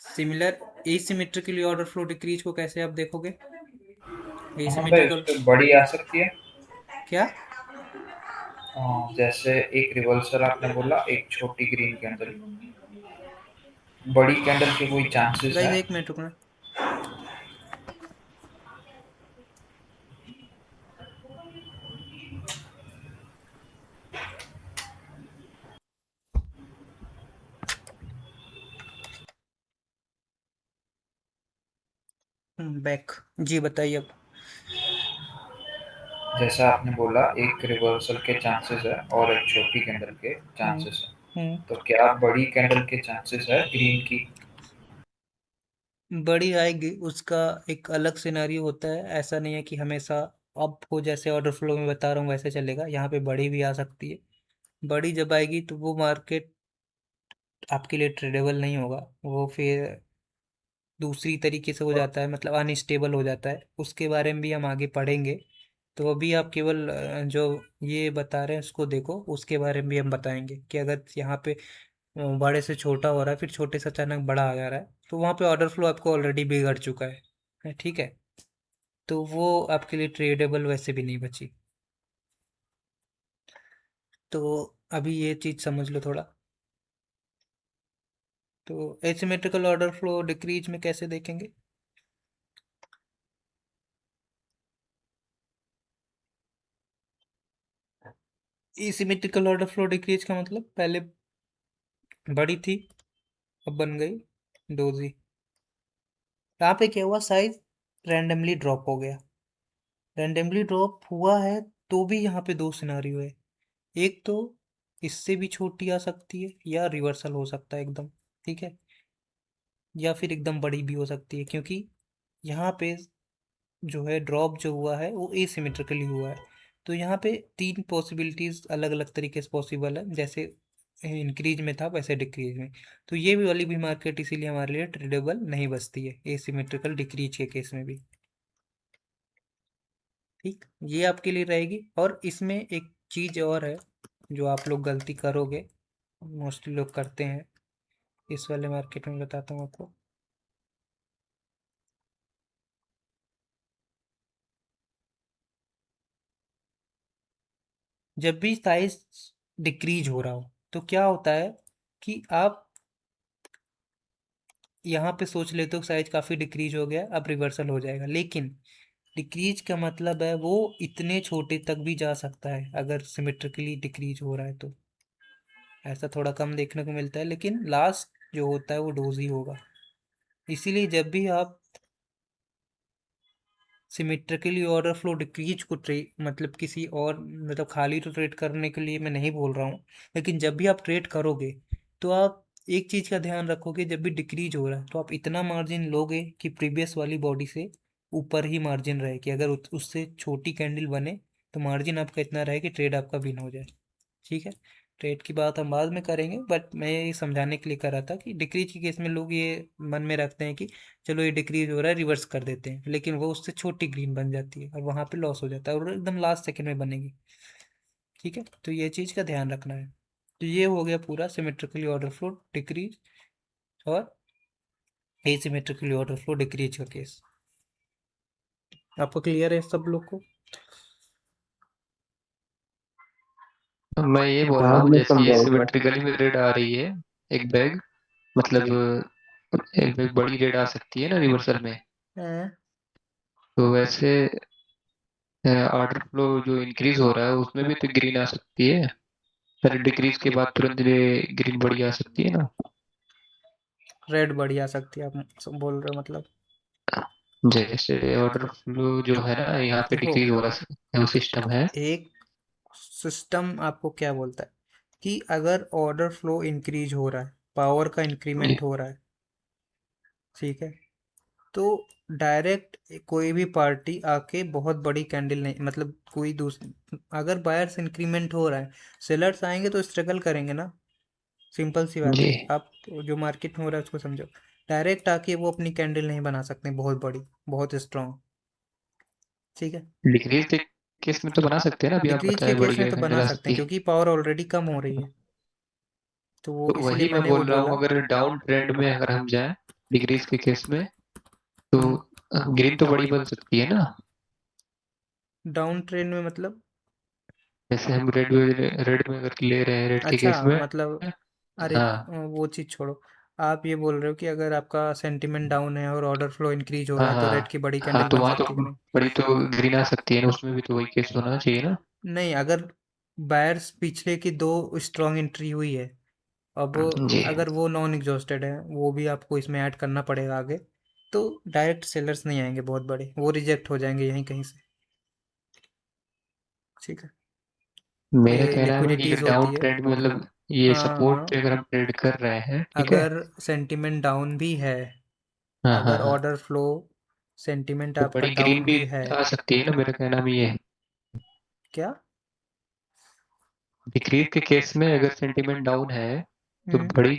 S1: सिमिलर एसिमेट्रिकली ऑर्डर फ्लो डिक्रीज को कैसे आप देखोगे?
S7: भाई
S1: एसिमेट्रिकल
S7: उस पे बड़ी आ सकती है।
S1: क्या?
S7: जैसे एक रिवर्सल आपने बोला, एक छोटी ग्रीन कैंडल, बड़ी कैंडल के कोई चांसेस
S1: गाइस
S7: है?
S1: एक मिनट रुकना। बैक, जी बताइए अब।
S7: जैसा आपने बोला एक रिवर्सल के चांसेस है और एक छोटी कैंडल के चांसेस है,
S1: हम्म
S7: तो क्या बड़ी कैंडल के चांसेस है ग्रीन की?
S1: बड़ी आएगी, उसका एक अलग सिनारियो होता है, ऐसा नहीं है कि हमेशा अप हो, जैसे ऑर्डर फ्लो में बता रहा हूँ वैसे चलेगा, यहाँ पे बड़ी भी आ सकती है। बड़ी जब आएगी तो वो मार्केट आपके लिए ट्रेडेबल नहीं होगा, वो फिर दूसरी तरीके से हो जाता है, मतलब अनस्टेबल हो जाता है, उसके बारे में भी हम आगे पढ़ेंगे। तो अभी आप केवल जो ये बता रहे हैं उसको देखो, उसके बारे में भी हम बताएंगे कि अगर यहाँ पे बड़े से छोटा हो रहा है फिर छोटे से अचानक बड़ा आ जा रहा है, तो वहाँ पे ऑर्डर फ्लो आपको ऑलरेडी बिगड़ चुका है, ठीक है। तो वो आपके लिए ट्रेडेबल वैसे भी नहीं बची। तो अभी ये चीज़ समझ लो थोड़ा। तो एसिमेट्रिकल ऑर्डर फ्लो डिक्रीज में कैसे देखेंगे? एसिमेट्रिकल ऑर्डर फ्लो डिक्रीज का मतलब पहले बड़ी थी, अब बन गई डोजी। यहाँ पे क्या हुआ, साइज रैंडमली ड्रॉप हो गया। रैंडमली ड्रॉप हुआ है तो भी यहाँ पे दो सिनारियो है, एक तो इससे भी छोटी आ सकती है या रिवर्सल हो सकता है एकदम, ठीक है, या फिर एकदम बड़ी भी हो सकती है, क्योंकि यहाँ पे जो है ड्रॉप जो हुआ है वो एसिमेट्रिकली हुआ है। तो यहाँ पे तीन पॉसिबिलिटीज अलग अलग तरीके से पॉसिबल है, जैसे इंक्रीज में था वैसे डिक्रीज में। तो ये भी वाली भी मार्केट इसीलिए हमारे लिए ट्रेडेबल नहीं बचती है एसिमेट्रिकल डिक्रीज के केस में भी, ठीक। ये आपके लिए रहेगी। और इसमें एक चीज़ और है जो आप लोग गलती करोगे, मोस्टली लोग करते हैं इस वाले मार्केट में, बताता हूँ आपको। जब भी साइज डिक्रीज हो रहा हो तो क्या होता है कि आप यहाँ पे सोच लेते हो साइज काफ़ी डिक्रीज हो गया, अब रिवर्सल हो जाएगा, लेकिन डिक्रीज का मतलब है वो इतने छोटे तक भी जा सकता है अगर सिमेट्रिकली डिक्रीज हो रहा है तो। ऐसा थोड़ा कम देखने को मिलता है, लेकिन लास्ट जो होता है वो डोज ही होगा। इसीलिए जब भी आप सिमेट्रिकली ऑर्डर फ्लो डिक्रीज को मतलब किसी और मतलब खाली तो ट्रेड करने के लिए मैं नहीं बोल रहा हूँ, लेकिन जब भी आप ट्रेड करोगे तो आप एक चीज़ का ध्यान रखोगे, जब भी डिक्रीज हो रहा है तो आप इतना मार्जिन लोगे कि प्रीवियस वाली बॉडी से ऊपर ही मार्जिन रहे, कि अगर उससे छोटी कैंडल बने तो मार्जिन आपका इतना रहे कि ट्रेड आपका विन हो जाए। ठीक है, ट्रेड की बात हम बाद में करेंगे, बट मैं ये समझाने के लिए कर रहा था कि डिक्रीज के केस में लोग ये मन में रखते हैं कि चलो ये डिक्रीज हो रहा है रिवर्स कर देते हैं, लेकिन वो उससे छोटी ग्रीन बन जाती है और वहाँ पे लॉस हो जाता है और एकदम लास्ट सेकंड में बनेगी। ठीक है, तो ये चीज़ का ध्यान रखना है। तो ये हो गया पूरा सिमेट्रिकली ऑर्डर फ्लो डिक्रीज और एसिमेट्रिकली ऑर्डर फ्लो डिक्रीज का केस। आपको क्लियर है सब लोग को?
S6: मैं ये बोल रहा
S3: बाद
S6: हूँ
S3: में
S6: जैसे ये
S3: समझाओ एक बार।
S6: सिमेट्रिकली में रेड आ रही है एक बैग, मतलब एक बैग बड़ी रेड आ सकती है ना रिवर्सल में,
S1: हाँ।
S6: तो वैसे ऑर्डर फ्लो जो इंक्रीज हो रहा है उसमें भी तो ग्रीन आ सकती है, फिर डिक्रीज के बाद तुरंत ग्रीन बड़ी आ सकती है ना।
S1: रेड बड़ी आ सकती है आप बोल रहे हो मतलब?
S6: जैसे ऑर्डर फ्लो जो है ना यहाँ पे
S1: देखो,
S6: डिक्रीज हो रहा है, वो सिस्टम है।
S1: एक सिस्टम आपको क्या बोलता है कि अगर ऑर्डर फ्लो इंक्रीज हो रहा है, पावर का इंक्रीमेंट हो रहा है, ठीक है, तो डायरेक्ट कोई भी पार्टी आके बहुत बड़ी कैंडल नहीं, मतलब कोई दूसरी, अगर बायर्स इंक्रीमेंट हो रहा है, सेलर्स आएंगे तो स्ट्रगल करेंगे ना, सिंपल सी बात
S6: जी,
S1: है। आप जो मार्केट में हो रहा है उसको समझो, डायरेक्ट आके वो अपनी कैंडल नहीं बना सकते बहुत बड़ी, बहुत स्ट्रांग। ठीक है,
S6: डिक्रीज के केस में तो बना सकते हैं ना, अभी आप
S1: डिक्रीज के
S6: बताए बड़ी
S1: केस में तो बना
S6: कैंडल आ
S1: सकते हैं
S6: सकती है।
S1: क्योंकि पावर ऑलरेडी कम हो रही है, तो वो
S6: तो
S1: इसलिए
S6: वही मैं
S1: मैंने वो
S6: बोल रहा
S1: बोला।
S6: हूँ, अगर डाउन ट्रेंड में अगर हम जाएं डिक्रीज के केस में, तो ग्रीन तो बड़ी बन सकती है ना।
S1: डाउन ट्रेंड में मतलब?
S6: जैसे हम रेड रेड में अगर ले रहे हैं रेड के
S1: अच्छा
S6: केस में।
S1: मतलब, अरे
S6: हाँ
S1: वो चीज़ छोड़ो, आप ये बोल रहे हो कि अगर आपका सेंटिमेंट डाउन है और ऑर्डर फ्लो इंक्रीज हो
S6: हाँ
S1: रहा है तो रेड
S6: हाँ
S1: की बड़ी
S6: हाँ,
S1: कैंडल
S6: तो
S1: बन
S6: वहाँ तो
S1: सकती है कि नहीं?
S6: बड़ी तो ग्रीन आ सकती है ना, उसमें भी तो वही केस होना चाहिए ना।
S1: नहीं, अगर बायर्स पिछले की दो स्ट्रॉन्ग एंट्री हुई है, अब
S6: जी,
S1: अगर वो नॉन एग्जॉस्टेड है, वो भी आपको इसमें ऐड करना पड़ेगा आगे, तो डायरेक्ट सेलर्स नहीं आएंगे बहुत बड़े, वो रिजेक्ट हो जाएंगे यहीं कहीं से। ठीक है,
S6: मेरा
S1: ये
S6: कहना है कि
S1: लिक्विडिटीज
S6: डाउन
S1: होती है।
S6: ट्रेंड में मतलब ये
S1: हाँ
S6: सपोर्ट
S1: हाँ,
S6: पे अगर हम ट्रेड कर रहे हैं, ठीक है।
S1: अगर सेंटिमेंट डाउन भी है,
S6: हाँ हाँ
S1: अगर
S6: हाँ,
S1: ऑर्डर फ्लो सेंटिमेंट
S6: तो
S1: आपका
S6: बड़ी ग्रीन
S1: डाउन
S6: भी
S1: भी है।
S6: आ सकती है ना, मेरा कहना भी ये है।
S1: क्या?
S6: डिक्रीज के केस में अगर सेंटीमेंट डाउन है तो
S1: हम्म,
S6: बड़ी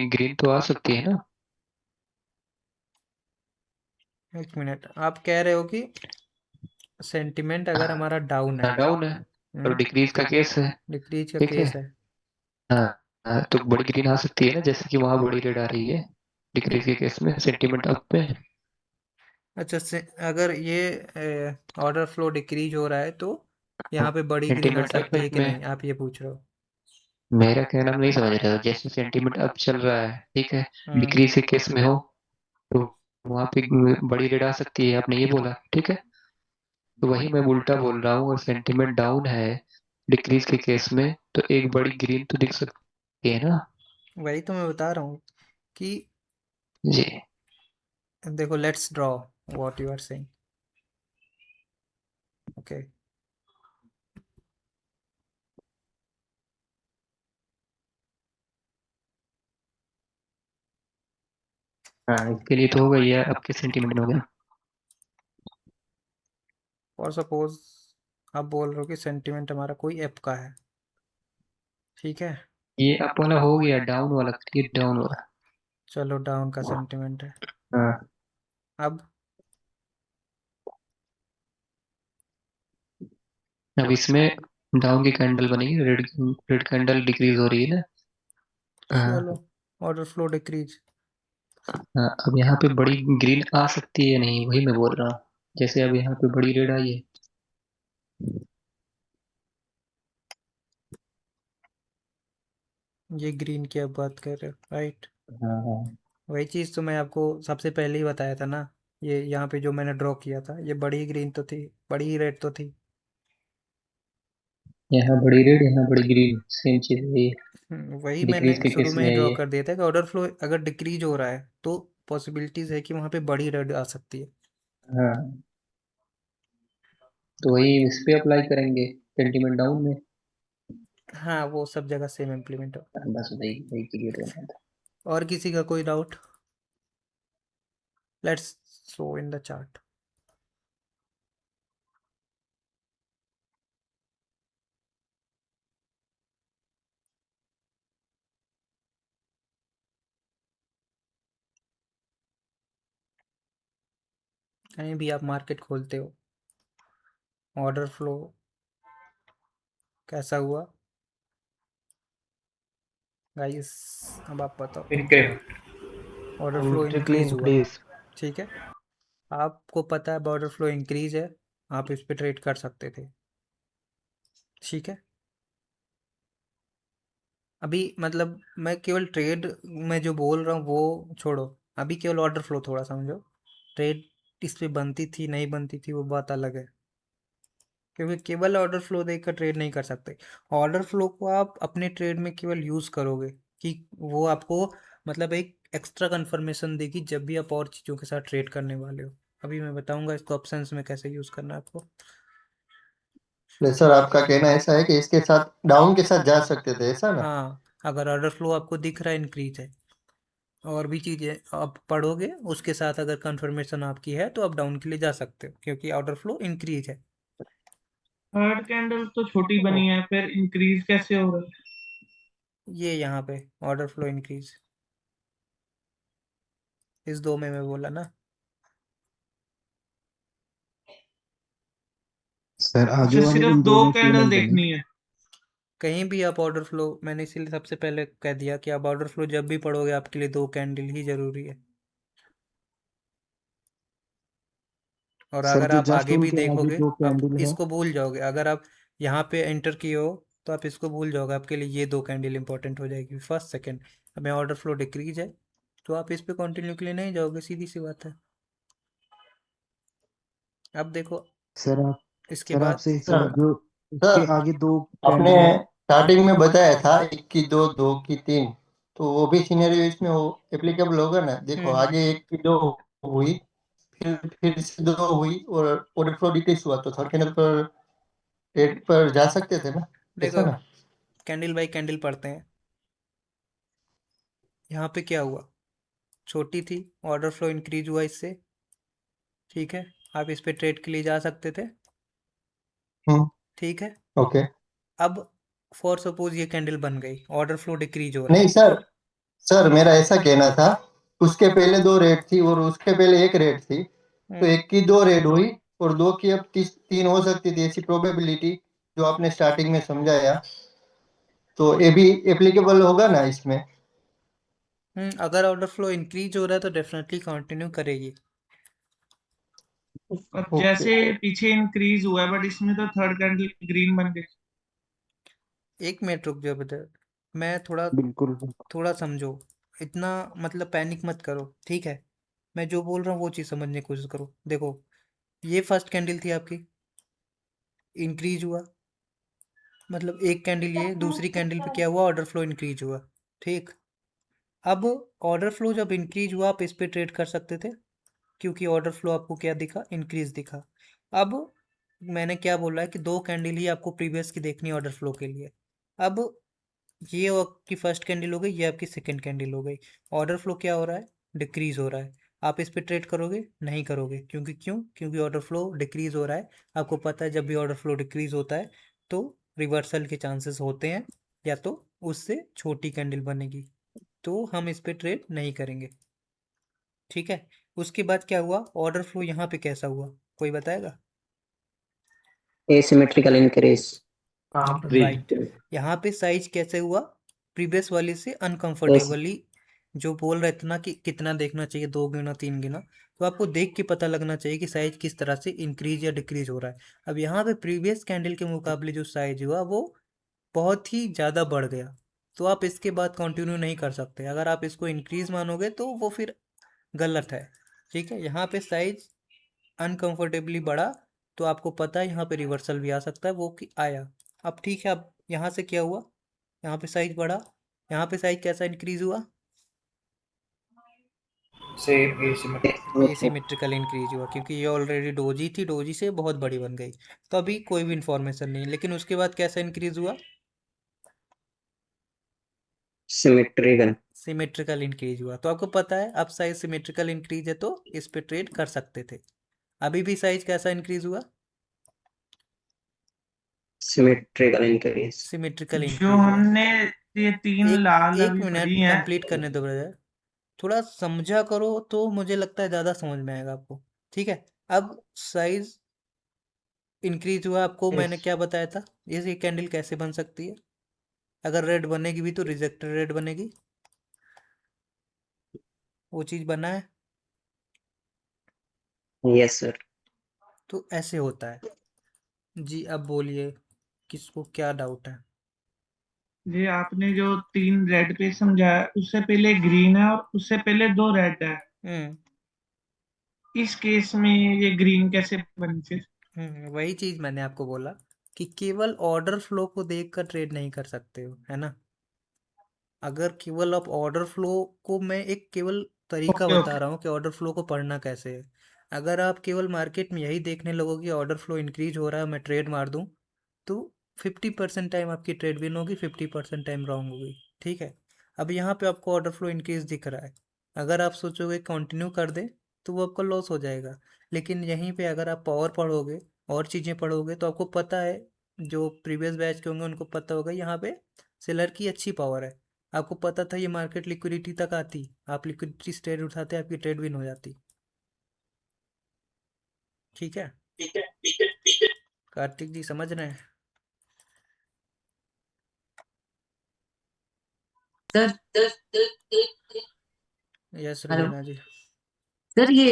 S6: ग्रीन तो आ सकती है ना।
S1: एक मिनट, आप कह रहे हो कि सेंटिमेंट अगर हमारा डाउन है,
S6: डाउन है और डिक्रीज का केस है,
S1: डिक्रीज का
S6: ठीक है।
S1: केस है।
S6: हाँ हाँ, तो बड़ी ग्रीन आ सकती है ना, जैसे कि वहां बड़ी रेड आ रही है डिक्रीज के केस में सेंटीमेंट अप पे।
S1: अच्छा से अगर ये ऑर्डर फ्लो डिक्रीज हो रहा है तो यहाँ पे बड़ी ग्रीन आ
S6: सेंटीमेंट अप
S1: सकती
S6: है
S1: है कि
S6: में,
S1: नहीं, आप ये पूछ रहे हो?
S6: मेरा कहना नहीं समझ रहे हो, जैसे सेंटीमेंट अप चल रहा है, ठीक है,
S1: हाँ,
S6: डिक्रीज के केस में हो तो वहां पे बड़ी रेड आ सकती है, आपने ये बोला, ठीक है। तो वही मैं उल्टा बोल रहा हूँ, और सेंटीमेंट डाउन है डिक्रीज के केस में तो एक बड़ी ग्रीन तो दिख सकती है ना।
S1: वही तो मैं बता रहा हूँ कि
S6: जी,
S1: देखो, let's draw what you are saying. Okay,
S6: हाँ इसके लिए तो हो गई है, आपके सेंटीमेंट में हो गया।
S1: और सपोज आप बोल रहे हो कि सेंटिमेंट हमारा कोई ऐप का है, ठीक है,
S6: ये अप वाला हो गया, डाउन वाला क्लियर डाउन वाला।
S1: चलो डाउन का सेंटिमेंट है।
S6: हाँ,
S1: अब
S6: अब इसमें डाउन की कैंडल बनेगी, रेड रेड कैंडल डिक्रीज हो रही है ना।
S1: चलो
S6: हाँ
S1: ऑर्डर फ्लो डिक्रीज,
S6: हाँ, अब यहाँ पे बड़ी ग्रीन आ सकती है नहीं, वही मैं बोल रहा हूँ, जैसे अब यहाँ पे बड़ी रेड आई है।
S1: ये ग्रीन की आप बात कर रहे हो, राइट?
S6: हाँ हाँ,
S1: वही चीज़ तो मैं आपको सबसे पहले ही बताया था ना, ये यहाँ पे जो मैंने ड्रॉ किया था ये बड़ी ग्रीन तो थी, बड़ी ही रेड तो थी।
S6: यहाँ बड़ी रेड यहाँ बड़ी ग्रीन सेम चीज है ये,
S1: वही मैंने
S6: डिक्रीज के
S1: शुरू
S6: केस
S1: में
S6: में
S1: ही
S6: है
S1: ड्रॉ
S6: ये।
S1: कर दिया था कि ऑर्डर फ्लो अगर डिक्रीज हो रहा है तो पॉसिबिलिटीज़ है कि वहाँ पे बड़ी रेड आ सकती है।
S6: हाँ तो वही इस पे अप्लाई करेंगे सेंटीमेंट डाउन में।
S1: हाँ वो सब जगह सेम इम्प्लीमेंट हो।
S6: बस वही वही क्लियर करना था।
S1: और किसी का कोई doubt? Let's show in the chart. कहीं भी आप मार्केट खोलते हो, ऑर्डर फ्लो कैसा हुआ गाइस? अब आप बताओ।
S7: Increment.
S1: Order flow
S2: strictly
S1: increase हुआ,
S2: इंक्रीज।
S1: ठीक है। आपको पता है ऑर्डर फ्लो इंक्रीज है, आप इस पे ट्रेड कर सकते थे, ठीक है। अभी मतलब मैं केवल ट्रेड में जो बोल रहा हूँ वो छोड़ो, अभी केवल ऑर्डर फ्लो थोड़ा समझो। ट्रेड इस पे बनती थी नहीं बनती थी वो बात अलग है, क्योंकि केवल ऑर्डर फ्लो देखकर ट्रेड नहीं कर सकते। ऑर्डर फ्लो को आप अपने ट्रेड में केवल यूज़ करोगे कि वो आपको मतलब एक एक्स्ट्रा कंफर्मेशन देगी जब भी आप और चीज़ों के साथ ट्रेड करने वाले हो। अभी मैं बताऊंगा इसको ऑप्शंस में कैसे यूज़ करना है आपको।
S3: सर आपका कहना ऐसा है कि इसके साथ डाउन के साथ जा सकते थे, ऐसा ना?
S1: हाँ, अगर ऑर्डर फ्लो आपको दिख रहा है इंक्रीज है, और भी चीज़ें आप पढ़ोगे उसके साथ अगर कंफर्मेशन आपकी है तो आप डाउन के लिए जा सकते हो, क्योंकि ऑर्डर फ्लो इंक्रीज है।
S2: थर्ड कैंडल तो छोटी बनी है, फिर इंक्रीज कैसे हो रहा है?
S1: ये यहाँ पे ऑर्डर फ्लो इंक्रीज, इस दो में मैं बोला ना।
S8: सर आगे
S2: अच्छा,
S8: वाले
S2: सिर्फ
S8: इन
S2: दो
S8: दोनों की
S2: कैंडल
S8: नहीं बनी।
S2: देखनी है?
S1: कहीं भी आप ऑर्डर फ्लो, मैंने इसीलिए सबसे पहले कह दिया कि आप ऑर्डर फ्लो जब भी पढ़ोगे आपके लिए दो कैंडल ही जरूरी है। और
S8: सर
S1: अगर
S8: जो
S1: आप
S8: जस्ट
S1: आगे भी
S8: उनके आगे
S1: देखोगे
S8: दो
S1: आप
S8: कैंडल है।
S1: इसको भूल जाओगे। अगर आप यहाँ पे एंटर किए हो तो आप इसको भूल जाओगे, आपके लिए ये दो कैंडल इंपॉर्टेंट हो जाएगी, फर्स्ट सेकंड। अब यहाँ ऑर्डर फ्लो डिक्रीज है तो आप इस पे कंटिन्यू के लिए नहीं जाओगे, सीधी सी बात है। अब देखो
S8: सर आप
S1: इसके
S8: सर
S1: बाद
S8: आपसे एक
S3: सर
S8: सवाल, जो
S3: सर
S8: इसके आगे दो
S3: आपने
S8: कैंडल है।
S3: स्टार्टिंग में बताया था 1 की 2, 2 की 3, तो वो भी सिनेरियो इसमें वो एप्लीकेबल होगा ना? देखो
S1: हम्म
S3: आगे 1 की 2 हुई, फिर से 2 हुई और ऑर्डर फ्लो डिक्रीज हुआ, तो थर्ड कैंडल पर ट्रेड पर जा सकते थे ना, ऐसा
S1: देखो
S3: ना?
S1: कैंडल बाई कैंडल पढ़ते हैं। यहाँ पे क्या हुआ, छोटी थी, ऑर्डर फ्लो इंक्रीज हुआ इससे, ठीक है। आप इस पे ट्रेड के लिए जा सकते थे,
S3: हम्म।
S1: ठीक है।
S3: ओके।
S1: अब फॉर सपोज ये कैंडल बन गई, ऑर्डर फ्लो डिक्रीज हो रहा
S3: नहीं
S1: है।
S3: सर, सर मेरा ऐसा कहना था, उसके पहले 2 रेट थी और उसके पहले 1 रेट थी, तो 1 की 2 रेट हुई और 2 की अब 3 हो सकती थी, ऐसी प्रोबेबिलिटी जो आपने स्टार्टिंग में समझाया, तो ये भी एप्लीकेबल होगा ना इसमें?
S1: अगर ऑर्डर फ्लो इंक्रीज हो रहा है तो डेफिनेटली कंटिन्यू करेगी।
S2: अब
S3: ओके।
S2: जैसे पीछे इंक्रीज हुआ है, बट इसमें तो थर्ड कैंडल ग्रीन बन गई।
S1: एक मिनट रुक जाओ ब्रदर, मैं थोड़ा
S8: बिल्कुल।
S1: थोड़ा समझो, इतना मतलब पैनिक मत करो, ठीक है। मैं जो बोल रहा हूँ वो चीज़ समझने की कोशिश करो। देखो ये फर्स्ट कैंडल थी आपकी, इंक्रीज हुआ, मतलब एक कैंडल ये, दूसरी कैंडल पे क्या हुआ, ऑर्डर फ्लो इंक्रीज हुआ, ठीक। अब ऑर्डर फ्लो जब इंक्रीज हुआ आप इस पे ट्रेड कर सकते थे, क्योंकि ऑर्डर फ्लो आपको क्या दिखा, इंक्रीज दिखा। अब मैंने क्या बोला है कि दो कैंडल ही आपको प्रीवियस की देखनी है ऑर्डर फ्लो के लिए। अब ये आपकी फर्स्ट कैंडल हो गई, ये आपकी सेकंड कैंडल हो गई। ऑर्डर फ्लो क्या हो रहा है, डिक्रीज हो रहा है। आप इस पे ट्रेड करोगे, नहीं करोगे, क्योंकि ऑर्डर फ्लो डिक्रीज हो रहा है। आपको पता है जब भी ऑर्डर फ्लो डिक्रीज होता है तो रिवर्सल के चांसेस होते हैं, या तो उससे छोटी कैंडल बनेगी, तो हम इस पे ट्रेड नहीं करेंगे, ठीक है। उसके बाद क्या हुआ, ऑर्डर फ्लो यहाँ पे कैसा हुआ, कोई बताएगा?
S6: Asymmetrical increase.
S1: राइट, यहाँ पे साइज कैसे हुआ, प्रीवियस वाले से अनकंफर्टेबली। जो बोल रहे थे ना कि कितना देखना चाहिए, 2 गिना 3 गिना, तो आपको देख के पता लगना चाहिए कि साइज किस तरह से इंक्रीज या डिक्रीज हो रहा है। अब यहाँ पे प्रीवियस कैंडल के मुकाबले जो साइज हुआ वो बहुत ही ज़्यादा बढ़ गया, तो आप इसके बाद कंटिन्यू नहीं कर सकते। अगर आप इसको इंक्रीज मानोगे तो वो फिर गलत है, ठीक है। यहाँ पे साइज अनकंफर्टेबली बढ़ा, तो आपको पता है यहाँ पे रिवर्सल भी आ सकता है, वो कि आया। अब ठीक है, अब यहाँ से क्या हुआ, यहाँ पे साइज बढ़ा, यहाँ पे साइज कैसा इंक्रीज हुआ,
S7: सेम एसिमेट्रिकल।
S1: एसिमेट्रिकल इंक्रीज हुआ क्योंकि ये ऑलरेडी डोजी थी, डोजी से बहुत बड़ी बन गई, तो अभी कोई भी इंफॉर्मेशन नहीं है। लेकिन उसके बाद कैसा इंक्रीज हुआ?
S8: सिमेट्रिकल।
S1: सिमेट्रिकल इंक्रीज हुआ। तो आपको पता है अब साइज सिमेट्रिकल इंक्रीज है तो इस पे ट्रेड कर सकते थे। अभी भी साइज कैसा इंक्रीज हुआ?
S8: Symmetrical increase.
S1: सिमेट्रिकल
S9: जो
S1: इंक्रीज हुआ।
S9: हमने ये तीन लाल
S1: एक
S9: अभी
S1: मिनट
S9: पढ़ी हैं,
S1: कंप्लीट करने दो ब्रदर, थोड़ा समझा करो तो मुझे लगता है ज़्यादा समझ में आएगा आपको। ठीक है, अब साइज इंक्रीज हुआ, आपको मैंने क्या बताया था ये कैंडल कैसे बन सकती है? अगर रेड बनेगी भी तो रिजेक्टेड रेड बनेगी, वो चीज़ बना है।
S8: Yes sir.
S1: तो ऐसे होता है जी। अब बोलिए किसको क्या डाउट है?
S9: ये आपने जो तीन रेड पे समझाया, उससे पहले ग्रीन है और उससे पहले दो रेड है।
S1: हम्म
S9: इस केस में ये ग्रीन कैसे बनी फिर?
S1: वही चीज़ मैंने आपको बोला कि केवल ऑर्डर फ्लो को देखकर ट्रेड नहीं कर सकते हो, है ना। अगर केवल आप ऑर्डर फ्लो को, मैं एक केवल तरीका
S9: ओके
S1: बता
S9: ओके।
S1: रहा हूँ कि ऑर्डर फ्लो को पढ़ना कैसे है। अगर आप केवल मार्केट में यही देखने लगोगे कि ऑर्डर फ्लो इंक्रीज हो रहा है मैं ट्रेड मार दूँ, तो 50% टाइम आपकी ट्रेड विन होगी, 50% टाइम रॉन्ग होगी। ठीक है, अब यहाँ पे आपको ऑर्डर फ्लो इंक्रीज दिख रहा है, अगर आप सोचोगे कंटिन्यू कर दे तो वो आपका लॉस हो जाएगा। लेकिन यहीं पे अगर आप पावर पढ़ोगे और चीज़ें पढ़ोगे तो आपको पता है, जो प्रीवियस बैच के होंगे उनको पता होगा यहाँ पे सेलर की अच्छी पावर है। आपको पता था ये मार्केट लिक्विडिटी तक आती, आप लिक्विडिटी से ट्रेड उठाते आपकी ट्रेड विन हो जाती। ठीक है, कार्तिक जी समझ रहे हैं?
S5: सर
S1: यस
S5: हेलो
S1: रुबीना जी।
S5: सर, ये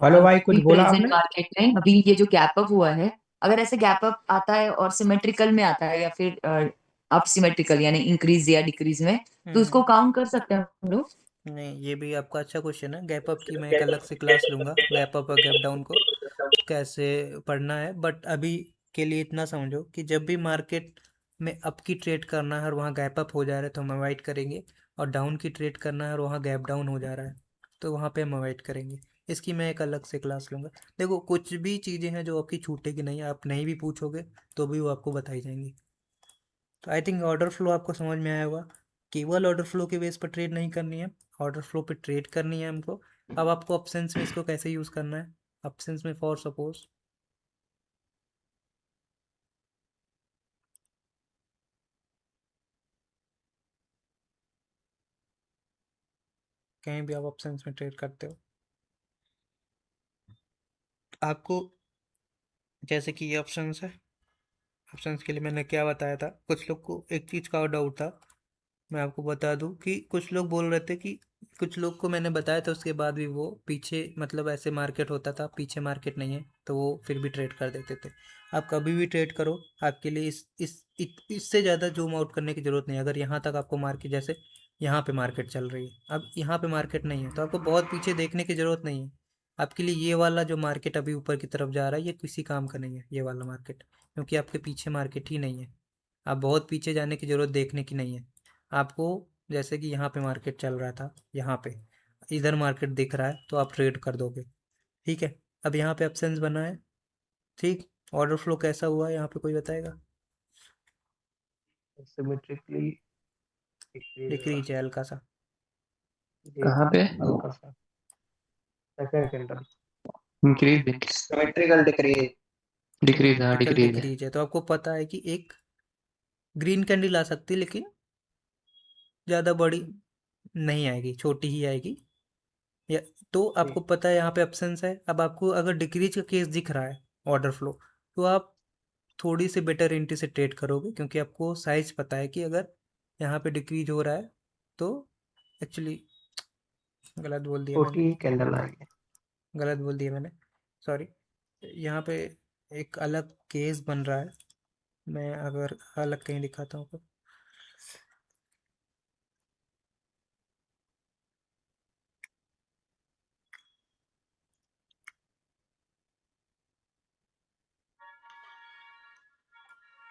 S2: हेलो भाई,
S5: अभी
S2: कुछ बोला
S5: प्रेजेंट
S2: आपने?
S5: मार्केट में अभी ये जो गैप अप हुआ है, अगर ऐसे गैप अप आता है और सिमेट्रिकल में आता है या फिर अप सिमेट्रिकल यानी इंक्रीज या डिक्रीज में, तो उसको काउंट कर सकते हैं हम लोग?
S1: नहीं, ये भी आपका अच्छा क्वेश्चन है। गैप अप की मैं एक अलग से क्लास लूँगा, गैप अप और गैप डाउन को कैसे पढ़ना है। बट अभी के लिए इतना समझो कि जब भी मार्केट में अप की ट्रेड करना है और वहाँ गैप अप हो जा रहा है तो हम अवॉइड करेंगे, और डाउन की ट्रेड करना है और वहाँ गैप डाउन हो जा रहा है तो वहाँ पे हम अवॉइड करेंगे। इसकी मैं एक अलग से क्लास लूँगा। देखो कुछ भी चीज़ें हैं जो आपकी छूटेगी नहीं, आप नहीं भी पूछोगे तो भी वो आपको बताई जाएंगी। तो आई थिंक ऑर्डर फ्लो आपको समझ में आया होगा। केवल ऑर्डर फ्लो के बेस पर ट्रेड नहीं करनी है, ऑर्डर फ्लो पे ट्रेड करनी है हमको। अब आपको ऑप्शंस में इसको कैसे यूज़ करना है? ऑप्शंस में फॉर सपोज कहीं भी आप ऑप्शंस में ट्रेड करते हो, आपको जैसे कि ये ऑप्शंस है, ऑप्शंस के लिए मैंने क्या बताया था, कुछ लोग को एक चीज़ का और डाउट था, मैं आपको बता दूं कि कुछ लोग बोल रहे थे कि कुछ लोग को मैंने बताया था उसके बाद भी वो पीछे, मतलब ऐसे मार्केट होता था पीछे मार्केट नहीं है तो वो फिर भी ट्रेड कर देते थे। आप कभी भी ट्रेड करो, आपके लिए इससे ज़्यादा जूम आउट करने की ज़रूरत नहीं है। अगर यहाँ तक आपको मार्केट, जैसे यहाँ पे मार्केट चल रही है, अब यहाँ पे मार्केट नहीं है तो आपको बहुत पीछे देखने की ज़रूरत नहीं है। आपके लिए ये वाला जो मार्केट अभी ऊपर की तरफ जा रहा है ये किसी काम का नहीं है, ये वाला मार्केट, क्योंकि आपके पीछे मार्केट ही नहीं है। आप बहुत पीछे जाने की ज़रूरत देखने की नहीं है आपको। जैसे कि यहाँ पे मार्केट चल रहा था, यहाँ पे इधर मार्केट दिख रहा है तो आप ट्रेड कर दोगे। ठीक है, अब यहाँ पे ऑप्शंस बना है। ठीक, ऑर्डर फ्लो कैसा हुआ है यहाँ पे कोई बताएगा?
S2: सिमेट्रिकली
S1: डिक्रीज है हल्का सा,
S6: कहाँ पे?
S2: हल्का सा। Second candle
S6: increase
S8: symmetrical decrease.
S6: Decrease, हाँ
S1: सिमेट्रिकल
S6: डिक्रीज है।
S1: डिक्रीज है। तो आपको पता है कि एक ग्रीन कैंडल आ सकती है लेकिन ज़्यादा बड़ी नहीं आएगी, छोटी ही आएगी। या तो आपको पता है यहाँ पे ऑप्शंस है। अब आपको अगर डिक्रीज का केस दिख रहा है ऑर्डर फ्लो, तो आप थोड़ी सी बेटर एंट्री से ट्रेड करोगे क्योंकि आपको साइज पता है कि अगर यहाँ पे डिक्रीज हो रहा है तो एक्चुअली गलत बोल दिया मैंने,
S2: छोटी कैंडल आई है।
S1: गलत बोल दिया मैंने, सॉरी। यहाँ पे एक अलग केस बन रहा है, मैं अगर अलग कहीं दिखाता हूँ तो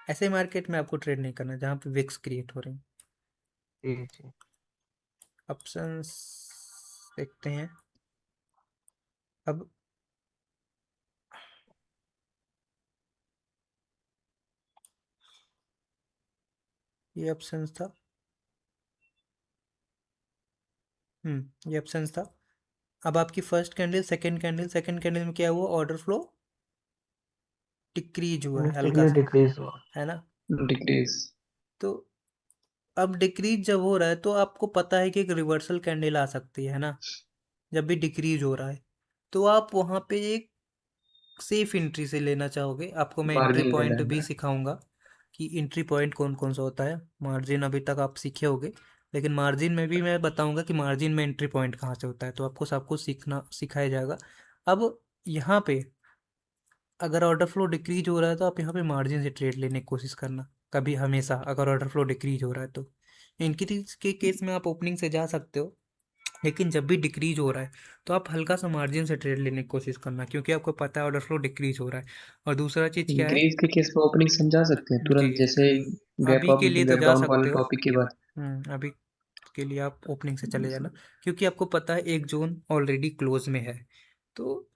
S1: ऐसे मार्केट में आपको ट्रेड नहीं करना जहाँ पे विक्स क्रिएट हो रही हैं।
S2: जी जी।
S1: ऑप्शंस देखते हैं। अब ये ऑप्शंस था, ये ऑप्शंस था। अब आपकी फर्स्ट कैंडल, सेकंड कैंडल में क्या हुआ, ऑर्डर फ्लो डिक्रीज हुआ है हल्का सा,
S2: डिक्रीज हुआ,
S1: है ना।
S6: डिक्रीज।
S1: तो अब डिक्रीज जब हो रहा है तो आपको पता है कि एक रिवर्सल कैंडल आ सकती है ना, जब भी डिक्रीज हो रहा है। तो आप वहाँ पे एक सेफ एंट्री से लेना चाहोगे। आपको मैं एंट्री
S6: मार्जिन लेना
S1: पॉइंट भी
S6: है।
S1: सिखाऊंगा कि एंट्री पॉइंट कौन कौन सा होता है। मार्जिन अभी तक आप सीखे होगे, लेकिन मार्जिन में भी मैं बताऊंगा कि मार्जिन में एंट्री पॉइंट कहाँ से होता है, तो आपको सब कुछ सीखना सिखाया जाएगा। अब यहाँ पे अगर ऑर्डर फ्लो डिक्रीज हो रहा है तो आप यहाँ पे मार्जिन से ट्रेड लेने की कोशिश करना कभी, हमेशा। अगर ऑर्डर फ्लो डिक्रीज हो रहा है तो इंक्रीज के केस में आप ओपनिंग से जा सकते हो, लेकिन जब भी डिक्रीज हो रहा है तो आप हल्का सा मार्जिन से ट्रेड लेने की कोशिश करना, क्योंकि आपको पता है ऑर्डर फ्लो डिक्रीज हो रहा है। और दूसरा चीज़ क्या है,
S6: इंक्रीज के केस में ओपनिंग समझा सकते हैं
S1: जी
S6: तुरंत, जैसे गैप
S1: अभी
S6: अप
S1: के लिए तो
S6: गैप
S1: जा
S6: डाउन वाले
S1: सकते हो।
S6: टॉपिक के बाद।
S1: अभी के लिए आप ओपनिंग से चले जाना, क्योंकि आपको पता है एक जोन ऑलरेडी क्लोज में है। तो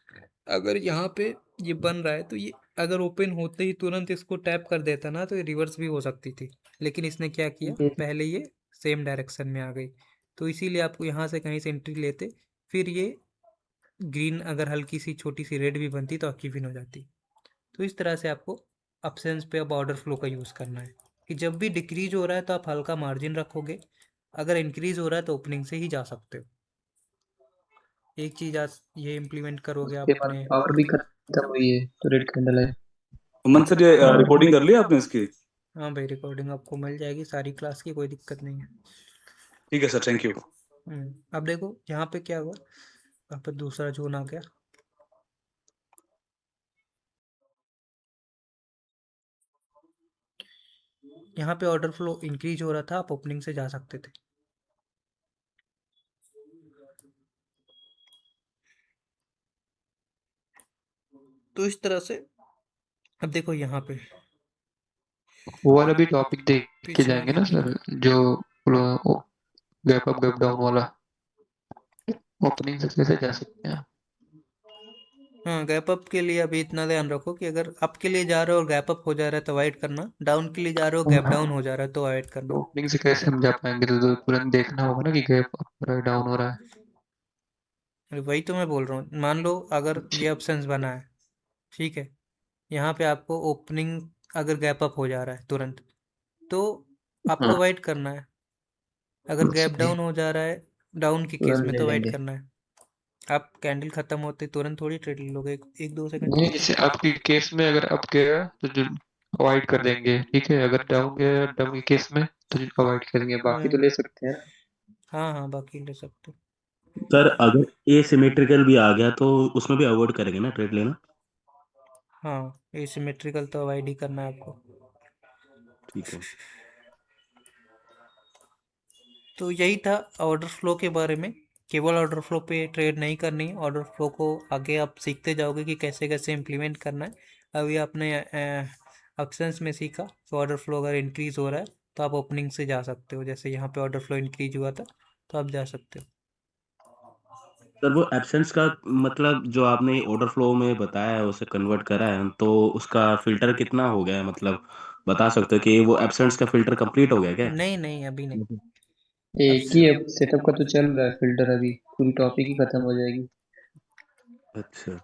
S1: अगर यहाँ पे ये बन रहा है तो ये अगर ओपन होते ही तुरंत इसको टैप कर देता ना तो ये रिवर्स भी हो सकती थी, लेकिन इसने क्या किया, पहले ये सेम डायरेक्शन में आ गई। तो इसीलिए आपको यहाँ से कहीं से एंट्री लेते, फिर ये ग्रीन अगर हल्की सी छोटी सी रेड भी बनती तो आपकी विन हो जाती। तो इस तरह से आपको ऑप्शंस पे अब ऑर्डर फ्लो का यूज़ करना है कि जब भी डिक्रीज हो रहा है तो आप हल्का मार्जिन रखोगे, अगर इंक्रीज हो रहा है तो ओपनिंग से ही जा सकते हो। एक चीज़ आज ये इम्प्लीमेंट करोगे आप
S6: उसके बाद
S1: अपने।
S6: पावर भी खत्म हुई है तो रेड कैंडल है।
S4: उमन सर, ये रिकॉर्डिंग कर ली आपने इसकी?
S1: हाँ भाई, रिकॉर्डिंग आपको मिल जाएगी सारी क्लास की, कोई दिक्कत नहीं है।
S4: ठीक है सर, थैंक यू।
S1: अब देखो यहाँ पे क्या हुआ, यहाँ पे दूसरा जोन आ गया। यहाँ पे ऑर्डर फ्लो इंक्रीज हो रहा था, आप ओपनिंग से जा सकते थे। तो इस तरह से अब देखो यहाँ पे
S6: वो वाला भी टॉपिक देख के
S1: पीछे
S6: जाएंगे ना सर, जो गैप अप गैप डाउन वाला, ओपनिंग से कैसे जा सकते हैं।
S1: हाँ, गैप अप के लिए अभी इतना ध्यान रखो कि अगर अप के लिए जा रहे हो और गैप अप हो जा रहा है तो अवॉइड करना, डाउन के लिए जा रहे हो गैप डाउन हो जा रहा है तो अवॉइड करना।
S6: ओपनिंग से कैसे हम जा पाएंगे, तो तुरंत देखना होगा ना कि गैप अप हो रहा है डाउन हो रहा है।
S1: अरे वही तो मैं बोल रहा हूँ, मान लो अगर ये ऑप्शंस बना है, ठीक है, यहाँ पे आपको ओपनिंग अगर गैप अप हो जा रहा है तुरंत तो आपको
S6: हाँ,
S1: अवॉइड करना है। अगर गैप
S6: सही है,
S1: डाउन हो जा रहा है डाउन के केस
S6: तुरंत
S1: में
S6: ले
S1: तो अवॉइड
S6: लेंगे।
S1: करना है। आप कैंडल खत्म होते तुरंत थोड़ी ट्रेड ले लोगे, एक दो सेकंड
S6: नहीं,
S1: के
S6: जैसे
S1: लिए।
S6: आपके केस में अगर अप गया तो जो अवॉइड कर देंगे, ठीक है, अगर डाउन गया डाउन के केस में तो अवॉइड करेंगे, बाकी तो ले सकते हैं।
S1: हाँ हाँ, बाकी ले सकते हो।
S10: सर अगर एसिमेट्रिकल भी आ गया तो उसमें भी अवॉइड करेंगे ना ट्रेड लेना?
S1: हाँ, एसिमेट्रिकल तो अवॉइड ही करना है आपको।
S10: ठीक है।
S1: तो यही था ऑर्डर फ्लो के बारे में। केवल ऑर्डर फ्लो पे ट्रेड नहीं करनी है, ऑर्डर फ्लो को आगे आप सीखते जाओगे कि कैसे कैसे इम्प्लीमेंट करना है। अभी आपने ऑप्शंस में सीखा कि ऑर्डर फ्लो अगर इंक्रीज हो रहा है तो आप ओपनिंग से जा सकते हो, जैसे यहाँ पे ऑर्डर फ्लो इंक्रीज हुआ था तो आप जा सकते हो।
S10: सर वो एब्सेंस का मतलब जो आपने ऑर्डर फ्लो में बताया है उसे कन्वर्ट करा है तो उसका फिल्टर कितना हो गया है, मतलब बता सकते हो कि वो एब्सेंस का फिल्टर कंप्लीट हो गया क्या?
S1: नहीं नहीं, अभी नहीं।
S6: एक ही सेटअप का तो चल रहा है फिल्टर, अभी पूरी टॉपिक ही खत्म हो जाएगी।
S10: अच्छा।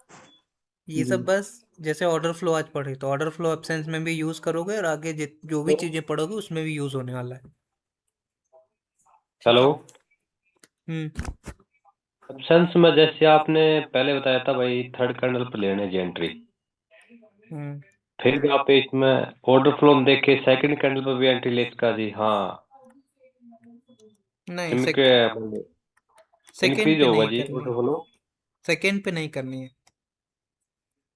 S1: ये सब बस जैसे ऑर्डर फ्लो आज पढ़े तो ऑर्डर फ्लो एब्सेंस में भी यूज़ करोगे, और आगे जो भी चीज़ें पढ़ोगे उसमें भी यूज़ होने वाला है। ठीक
S11: हेलो।
S1: है।
S11: ऑप्शंस में जैसे आपने पहले बताया था भाई, थर्ड कर्नल पर लेने जी एंट्री,
S1: हम्म
S11: फिर भी आप इसमें ऑर्डर फ्लो में देख के सेकंड कर्नल पर भी एंट्री ले चुका जी। हाँ,
S1: नहीं,
S11: इनके
S1: सेकेंड
S11: इंक्रीज
S1: पे
S11: होगा
S1: नहीं
S11: जी
S1: करनी
S11: ऑर्डर
S1: है,
S11: फ्लो,
S1: सेकेंड पे नहीं करनी है।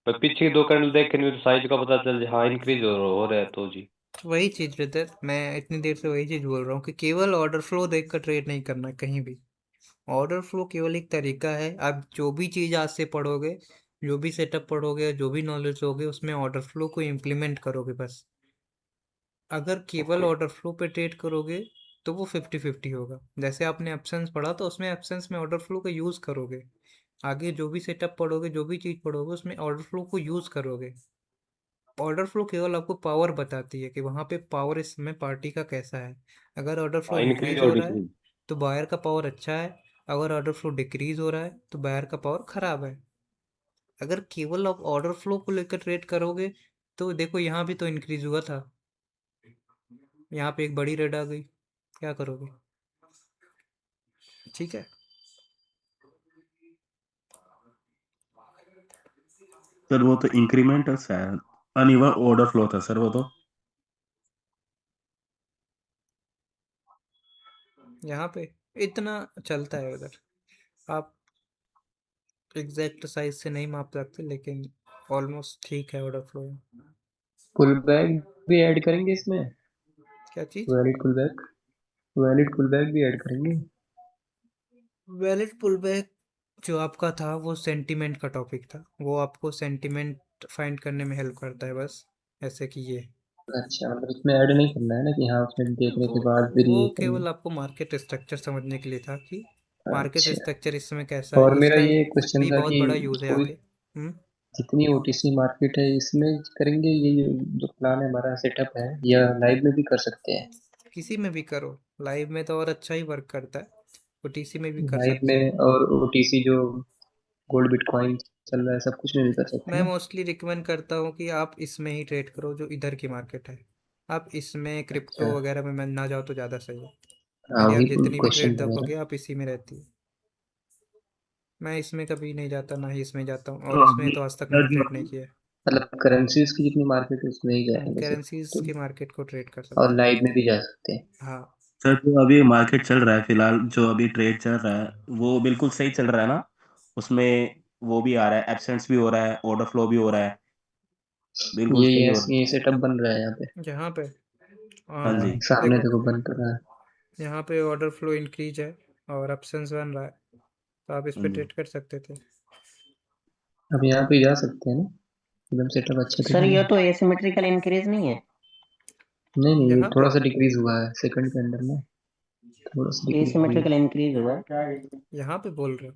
S11: पर पीछे के दो कर्नल देख के नहीं तो साइज का पता चल जाए, हाँ इंक्रीज हो रहा है तो जी।
S1: वही चीज़ ब्रदर, मैं इतनी देर से वही चीज़ बोल रहा हूँ कि केवल ऑर्डर फ्लो देख कर ट्रेड नहीं करना है कहीं भी। ऑर्डर फ्लो केवल एक तरीका है, आप जो भी चीज़ आज से पढ़ोगे, जो भी सेटअप पढ़ोगे, जो भी नॉलेज होगे उसमें ऑर्डर फ्लो को इम्प्लीमेंट करोगे बस। अगर केवल
S11: ओके।
S1: ऑर्डर फ्लो पे ट्रेड करोगे तो वो 50-50 होगा। जैसे आपने एब्सेंस पढ़ा तो उसमें एब्सेंस में ऑर्डर फ्लो का यूज़ करोगे, आगे जो भी सेटअप पढ़ोगे, जो भी चीज़ पढ़ोगे उसमें ऑर्डर फ्लो को यूज़ करोगे। ऑर्डर फ्लो केवल आपको पावर बताती है कि वहाँ पे पावर इस समय पार्टी का कैसा है। अगर ऑर्डर फ्लो
S11: इंक्रीज
S1: इंक्रीज
S11: और
S1: हो रहा है
S11: डिक्रीज।
S1: तो बायर का पावर अच्छा है, अगर ऑर्डर फ्लो डिक्रीज हो रहा है तो बायर का पावर खराब है। अगर केवल आप ऑर्डर फ्लो को लेकर ट्रेड करोगे तो देखो यहाँ भी तो इंक्रीज हुआ था, यहाँ पे एक बड़ी रेड आ गई, क्या करोगे? ठीक है।
S10: सर वो तो इंक्रीमेंट है शायद, अनइवन ऑर्डर फ्लो था सर वो तो।
S1: यहाँ पे इतना चलता है उधर, आप एग्जैक्ट साइज से नहीं माप सकते लेकिन ऑलमोस्ट ठीक है ऑर्डर फ्लो।
S6: पुल बैक भी ऐड करेंगे इसमें?
S1: क्या चीज?
S6: Valid pull back, valid pull back भी ऐड करेंगे?
S1: वैलिड पुलबैक जो आपका था वो सेंटीमेंट का टॉपिक था, वो आपको सेंटीमेंट फाइंड करने में हेल्प करता है बस, ऐसे कि ये
S6: अच्छा, मतलब इसमें ऐड नहीं करना है ना कि हाँ उसमें देखने के बाद फिर
S1: वो
S6: ये करना।
S1: केवल आपको मार्केट स्ट्रक्चर समझने के लिए था कि मार्केट
S6: अच्छा,
S1: स्ट्रक्चर इस समय कैसा है,
S6: और मेरा
S1: इसका
S6: ये क्वेश्चन
S1: भी
S6: था
S1: बहुत
S6: कि
S1: बड़ा यूज है
S6: कोई
S1: आगे।
S6: जितनी ओटीसी मार्केट है इसमें करेंगे, ये जो प्लान है हमारा सेटअप है, या लाइव में भी कर सकते हैं?
S1: किसी में भी करो, लाइव में तो और अच्छा ही वर्क करता है, ओटीसी में भी कर
S6: लाइव
S1: सकते हो।
S6: में और ओटीसी जो गोल्ड बिटकॉइन चल रहा है सब कुछ में भी कर सकते
S1: मैं
S6: हैं ना?
S1: मोस्टली रिकमेंड करता हूँ कि आप इसमें ही ट्रेड करो जो इधर की मार्केट है, आप इसमें क्रिप्टो
S6: अच्छा,
S1: वगैरह में ना जाओ तो ज़्यादा सही है।
S6: हाँ
S1: मेरी आप
S6: वही
S1: जितनी भी
S6: क्वेश्चन
S1: ट्रेड
S6: था मेरा।
S1: देखोगे आप इसी में रहती है, मैं इसमें कभी नहीं जाता ना ही इसमें जाता हूँ, और
S10: तो
S1: इसमें
S10: अभी
S1: तो आज तक
S10: सर
S1: मैंने
S10: जो
S1: ट्रेड नहीं किया है।
S6: मतलब करेंसीज की जितनी मार्केट है उसमें ही जाएंगे सिर्फ
S1: करेंसीज
S6: तो,
S1: की मार्केट को ट्रेड कर
S6: और
S1: सकते
S6: लाइव में भी जा सकते हैं?
S1: हैं। हाँ,
S10: सर जो अभी मार्केट चल रहा है फिलहाल, जो अभी ट्रेड चल रहा है वो बिल्कुल सही चल रहा है ना? उसमें वो भी आ रहा है, एब्सेंट्स भी हो रहा है, ऑर्डर फ्लो भी हो रहा है, बिल्कुल सही हो रहा है।
S6: ये सेटअप बन रहा है यहाँ पे?
S1: यहाँ पे
S10: हाँ
S1: हाँ
S10: जी।
S6: सामने
S1: देखो,
S6: देखो बन तो रहा है।
S1: यहाँ पे ऑर्डर फ्लो इंक्रीज है और एब्सेंस बन रहा है, तो आप इस पे ट्रेड कर सकते थे।
S6: अब यहाँ पे जा सकते हैं ना? एकदम सेटअप अच्छा तो
S8: सर
S6: नहीं
S8: ये
S6: है?
S8: तो एसिमेट्रिकल इंक्रीज नहीं है?
S6: नहीं नहीं, ये
S1: यहाँ
S6: थोड़ा
S1: पे
S6: सा डिक्रीज हुआ है सेकंड के अंदर में, थोड़ा सा डिक्रीज हुई है।
S8: एसिमेट्रिकल इंक्रीज हुआ है।
S1: यहाँ पे बोल रहे हो?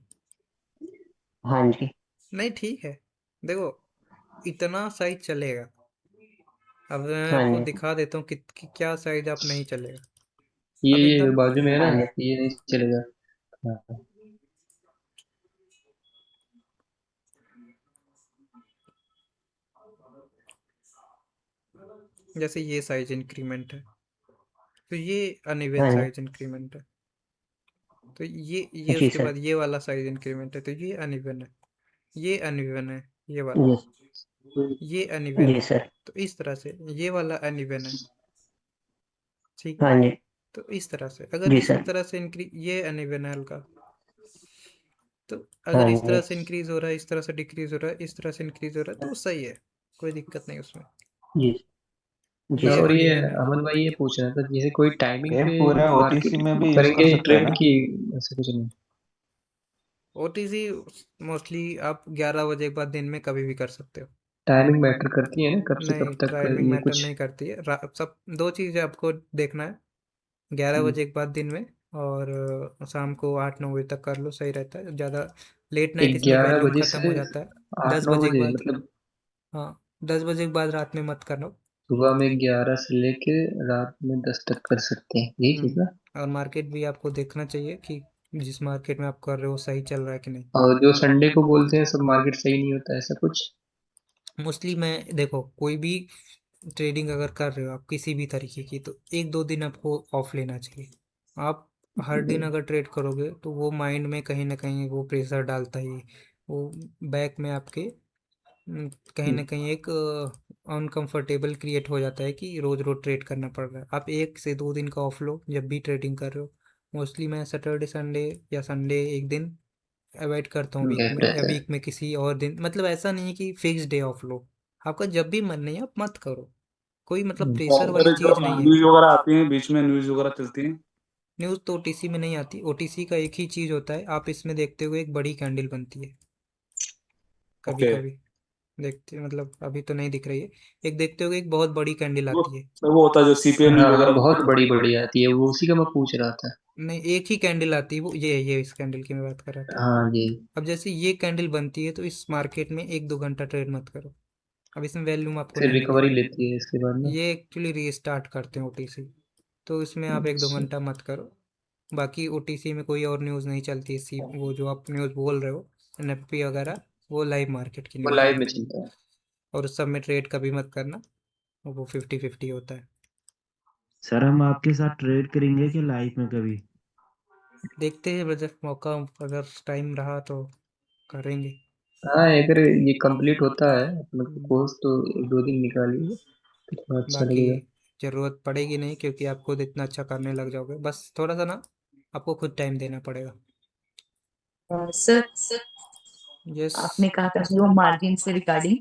S8: हाँ जी।
S1: नहीं ठीक है, देखो इतना साइज चलेगा, अब मैं
S8: हाँ
S1: आपको
S8: जी।
S1: दिखा देता हूँ कि क्या साइज आप नहीं चलेगा। अब
S6: ये
S1: एकदम
S6: बाजू में है ना,
S8: हाँ जी।
S6: ये नहीं चलेगा। हाँ,
S1: जैसे ये साइज इंक्रीमेंट है तो ये अनइवन
S8: हाँ जी।
S1: साइज इंक्रीमेंट है, तो ये
S8: जी
S1: उसके
S8: सर।
S1: बाद ये वाला साइज इंक्रीमेंट है, तो ये अनइवन है, ये अनइवन है, ये वाला,
S8: जी।
S1: ये अनइवन
S8: जी
S1: है,
S8: सर।
S1: तो इस तरह से ये वाला अनइवन है, ठीक है।
S8: हाँ जी।
S1: तो इस तरह से अगर
S8: जी
S1: इस
S8: सर।
S1: तरह से इंक्रीज, ये अनइवन है हल्का, तो
S8: हाँ
S1: अगर इस
S8: जी।
S1: तरह से इंक्रीज हो रहा है, इस तरह से डिक्रीज हो रहा है, इस तरह से इंक्रीज हो रहा है, तो वो सही है, कोई दिक्कत नहीं उसमें।
S8: जी। जी
S1: ये
S6: और
S8: सर।
S6: ये
S1: अनइवन है।
S6: अमन भाई ये पूछ रहा था, जैसे कोई टाइमिंग
S12: ये
S6: पे
S12: पूरा
S6: मार्केट
S12: ओटीसी में भी यूज कर
S6: करेंगे
S12: सकते हैं
S6: ट्रेड
S12: ना?
S6: की, ऐसा कुछ नहीं?
S1: ओटीसी मोस्टली आप 11 बजे के बाद दिन में कभी भी कर सकते हो।
S6: टाइमिंग मैटर करती है ना, कब से
S1: नहीं,
S6: कब तक
S1: टाइमिंग
S6: ये
S1: मैटर
S6: कुछ?
S1: नहीं करती है, सब दो चीज़ें आपको देखना है, 11 बजे के बाद दिन में, और शाम को 8-9 बजे तक कर लो, सही रहता है। ज़्यादा लेट नाइट इसमें
S6: 11
S1: वॉल्यूम
S6: बजे
S1: ख़त्म
S6: से
S1: हो जाता है।
S6: आठ
S1: 10
S6: नौ
S1: बजे के
S6: बजे
S1: बाद,
S6: मतलब
S1: हाँ 10 बजे के बाद रात में मत करना।
S6: सुबह में 11 से लेके रात में 10 तक कर सकते हैं, यही चीज ना?
S1: और मार्केट भी आपको देखना चाहिए कि जिस मार्केट में आप कर रहे हो सही चल रहा है कि नहीं।
S6: और जो संडे को बोलते हैं सब मार्केट सही नहीं होता, ऐसा कुछ?
S1: मोस्टली मैं देखो, कोई भी ट्रेडिंग अगर कर रहे हो आप किसी भी तरीके की, तो 1-2 दिन आपको ऑफ लेना चाहिए। आप हर दिन अगर ट्रेड करोगे तो वो माइंड में कहीं ना कहीं वो प्रेशर डालता ही, वो बैक में आपके कहीं ना कहीं एक अनकंफर्टेबल क्रिएट हो जाता है कि रोज रोज ट्रेड करना पड़ रहा है। आप 1 से 2 दिन का ऑफ लो जब भी ट्रेडिंग कर रहे हो। मोस्टली मैं सैटरडे संडे या संडे एक दिन अवॉइड करता हूँ वीक
S6: गैप
S1: में, या
S6: रहता है।
S1: वीक में किसी और दिन, मतलब ऐसा नहीं है कि फिक्स डे ऑफ लो, आपका जब भी मन नहीं है आप मत करो, कोई मतलब प्रेशर वाली
S4: सर जो
S1: चीज़ नहीं है।
S4: न्यूज वगैरह आती है, बीच में न्यूज वगैरह चलती है।
S1: न्यूज़ तो ओटीसी में नहीं आती, ओटीसी का एक ही चीज़ होता है, आप इसमें देखते हुए एक बड़ी कैंडल बनती है कभी
S4: ओके।
S1: कभी, देखते मतलब अभी तो नहीं दिख रही है। एक देखते हो एक बहुत बड़ी कैंडल
S4: वो
S1: आती है।
S4: वो होता है जो सीपीएम न्यूज
S6: हाँ हाँ,
S4: वगैरह
S6: बहुत
S4: में।
S6: बड़ी बड़ी आती है वो, उसी का मैं पूछ रहा था।
S1: नहीं, एक ही कैंडल आती है, वो ये इस कैंडल की मैं बात कर रहा था।
S6: हाँ जी।
S1: अब जैसे ये कैंडल बनती है तो इस मार्केट में 1-2 घंटा ट्रेड मत करो। अब इसमें वैल्यूम आपको
S6: फिर
S1: नहीं
S6: रिकवरी
S1: मिलेगा।
S6: लेती है इसके बाद ना।
S1: ये एक्चुअली रीस्टार्ट करते हैं ओटीसी, तो इसमें आप 1-2
S6: अच्छा,
S1: घंटा मत करो। बाकी ओटीसी में कोई और न्यूज़ नहीं चलती है। सी वो जो आप न्यूज़ बोल रहे हो एनएफपी वगैरह, वो लाइव मार्केट की
S6: वो
S1: न्यूज़
S6: लाइव में
S1: चलती है।
S6: चलता है।
S1: और उस सब में ट्रेड कभी मत करना, वो 50-50 होता है।
S12: सर हम आपके साथ ट्रेड करेंगे कि लाइफ में कभी?
S1: देखते हैं जब मौका, अगर टाइम रहा तो करेंगे।
S6: हाँ, अगर ये कंप्लीट होता है अपने कोर्स तो 1-2 दिन निकालिए तो थोड़ा अच्छा
S1: बाकी
S6: लगेगा।
S1: ज़रूरत पड़ेगी नहीं, क्योंकि आप खुद इतना अच्छा करने लग जाओगे। बस थोड़ा सा ना आपको खुद टाइम देना पड़ेगा।
S5: Sir
S1: yes.
S5: आपने कहा था जो मार्जिन से रिगार्डिंग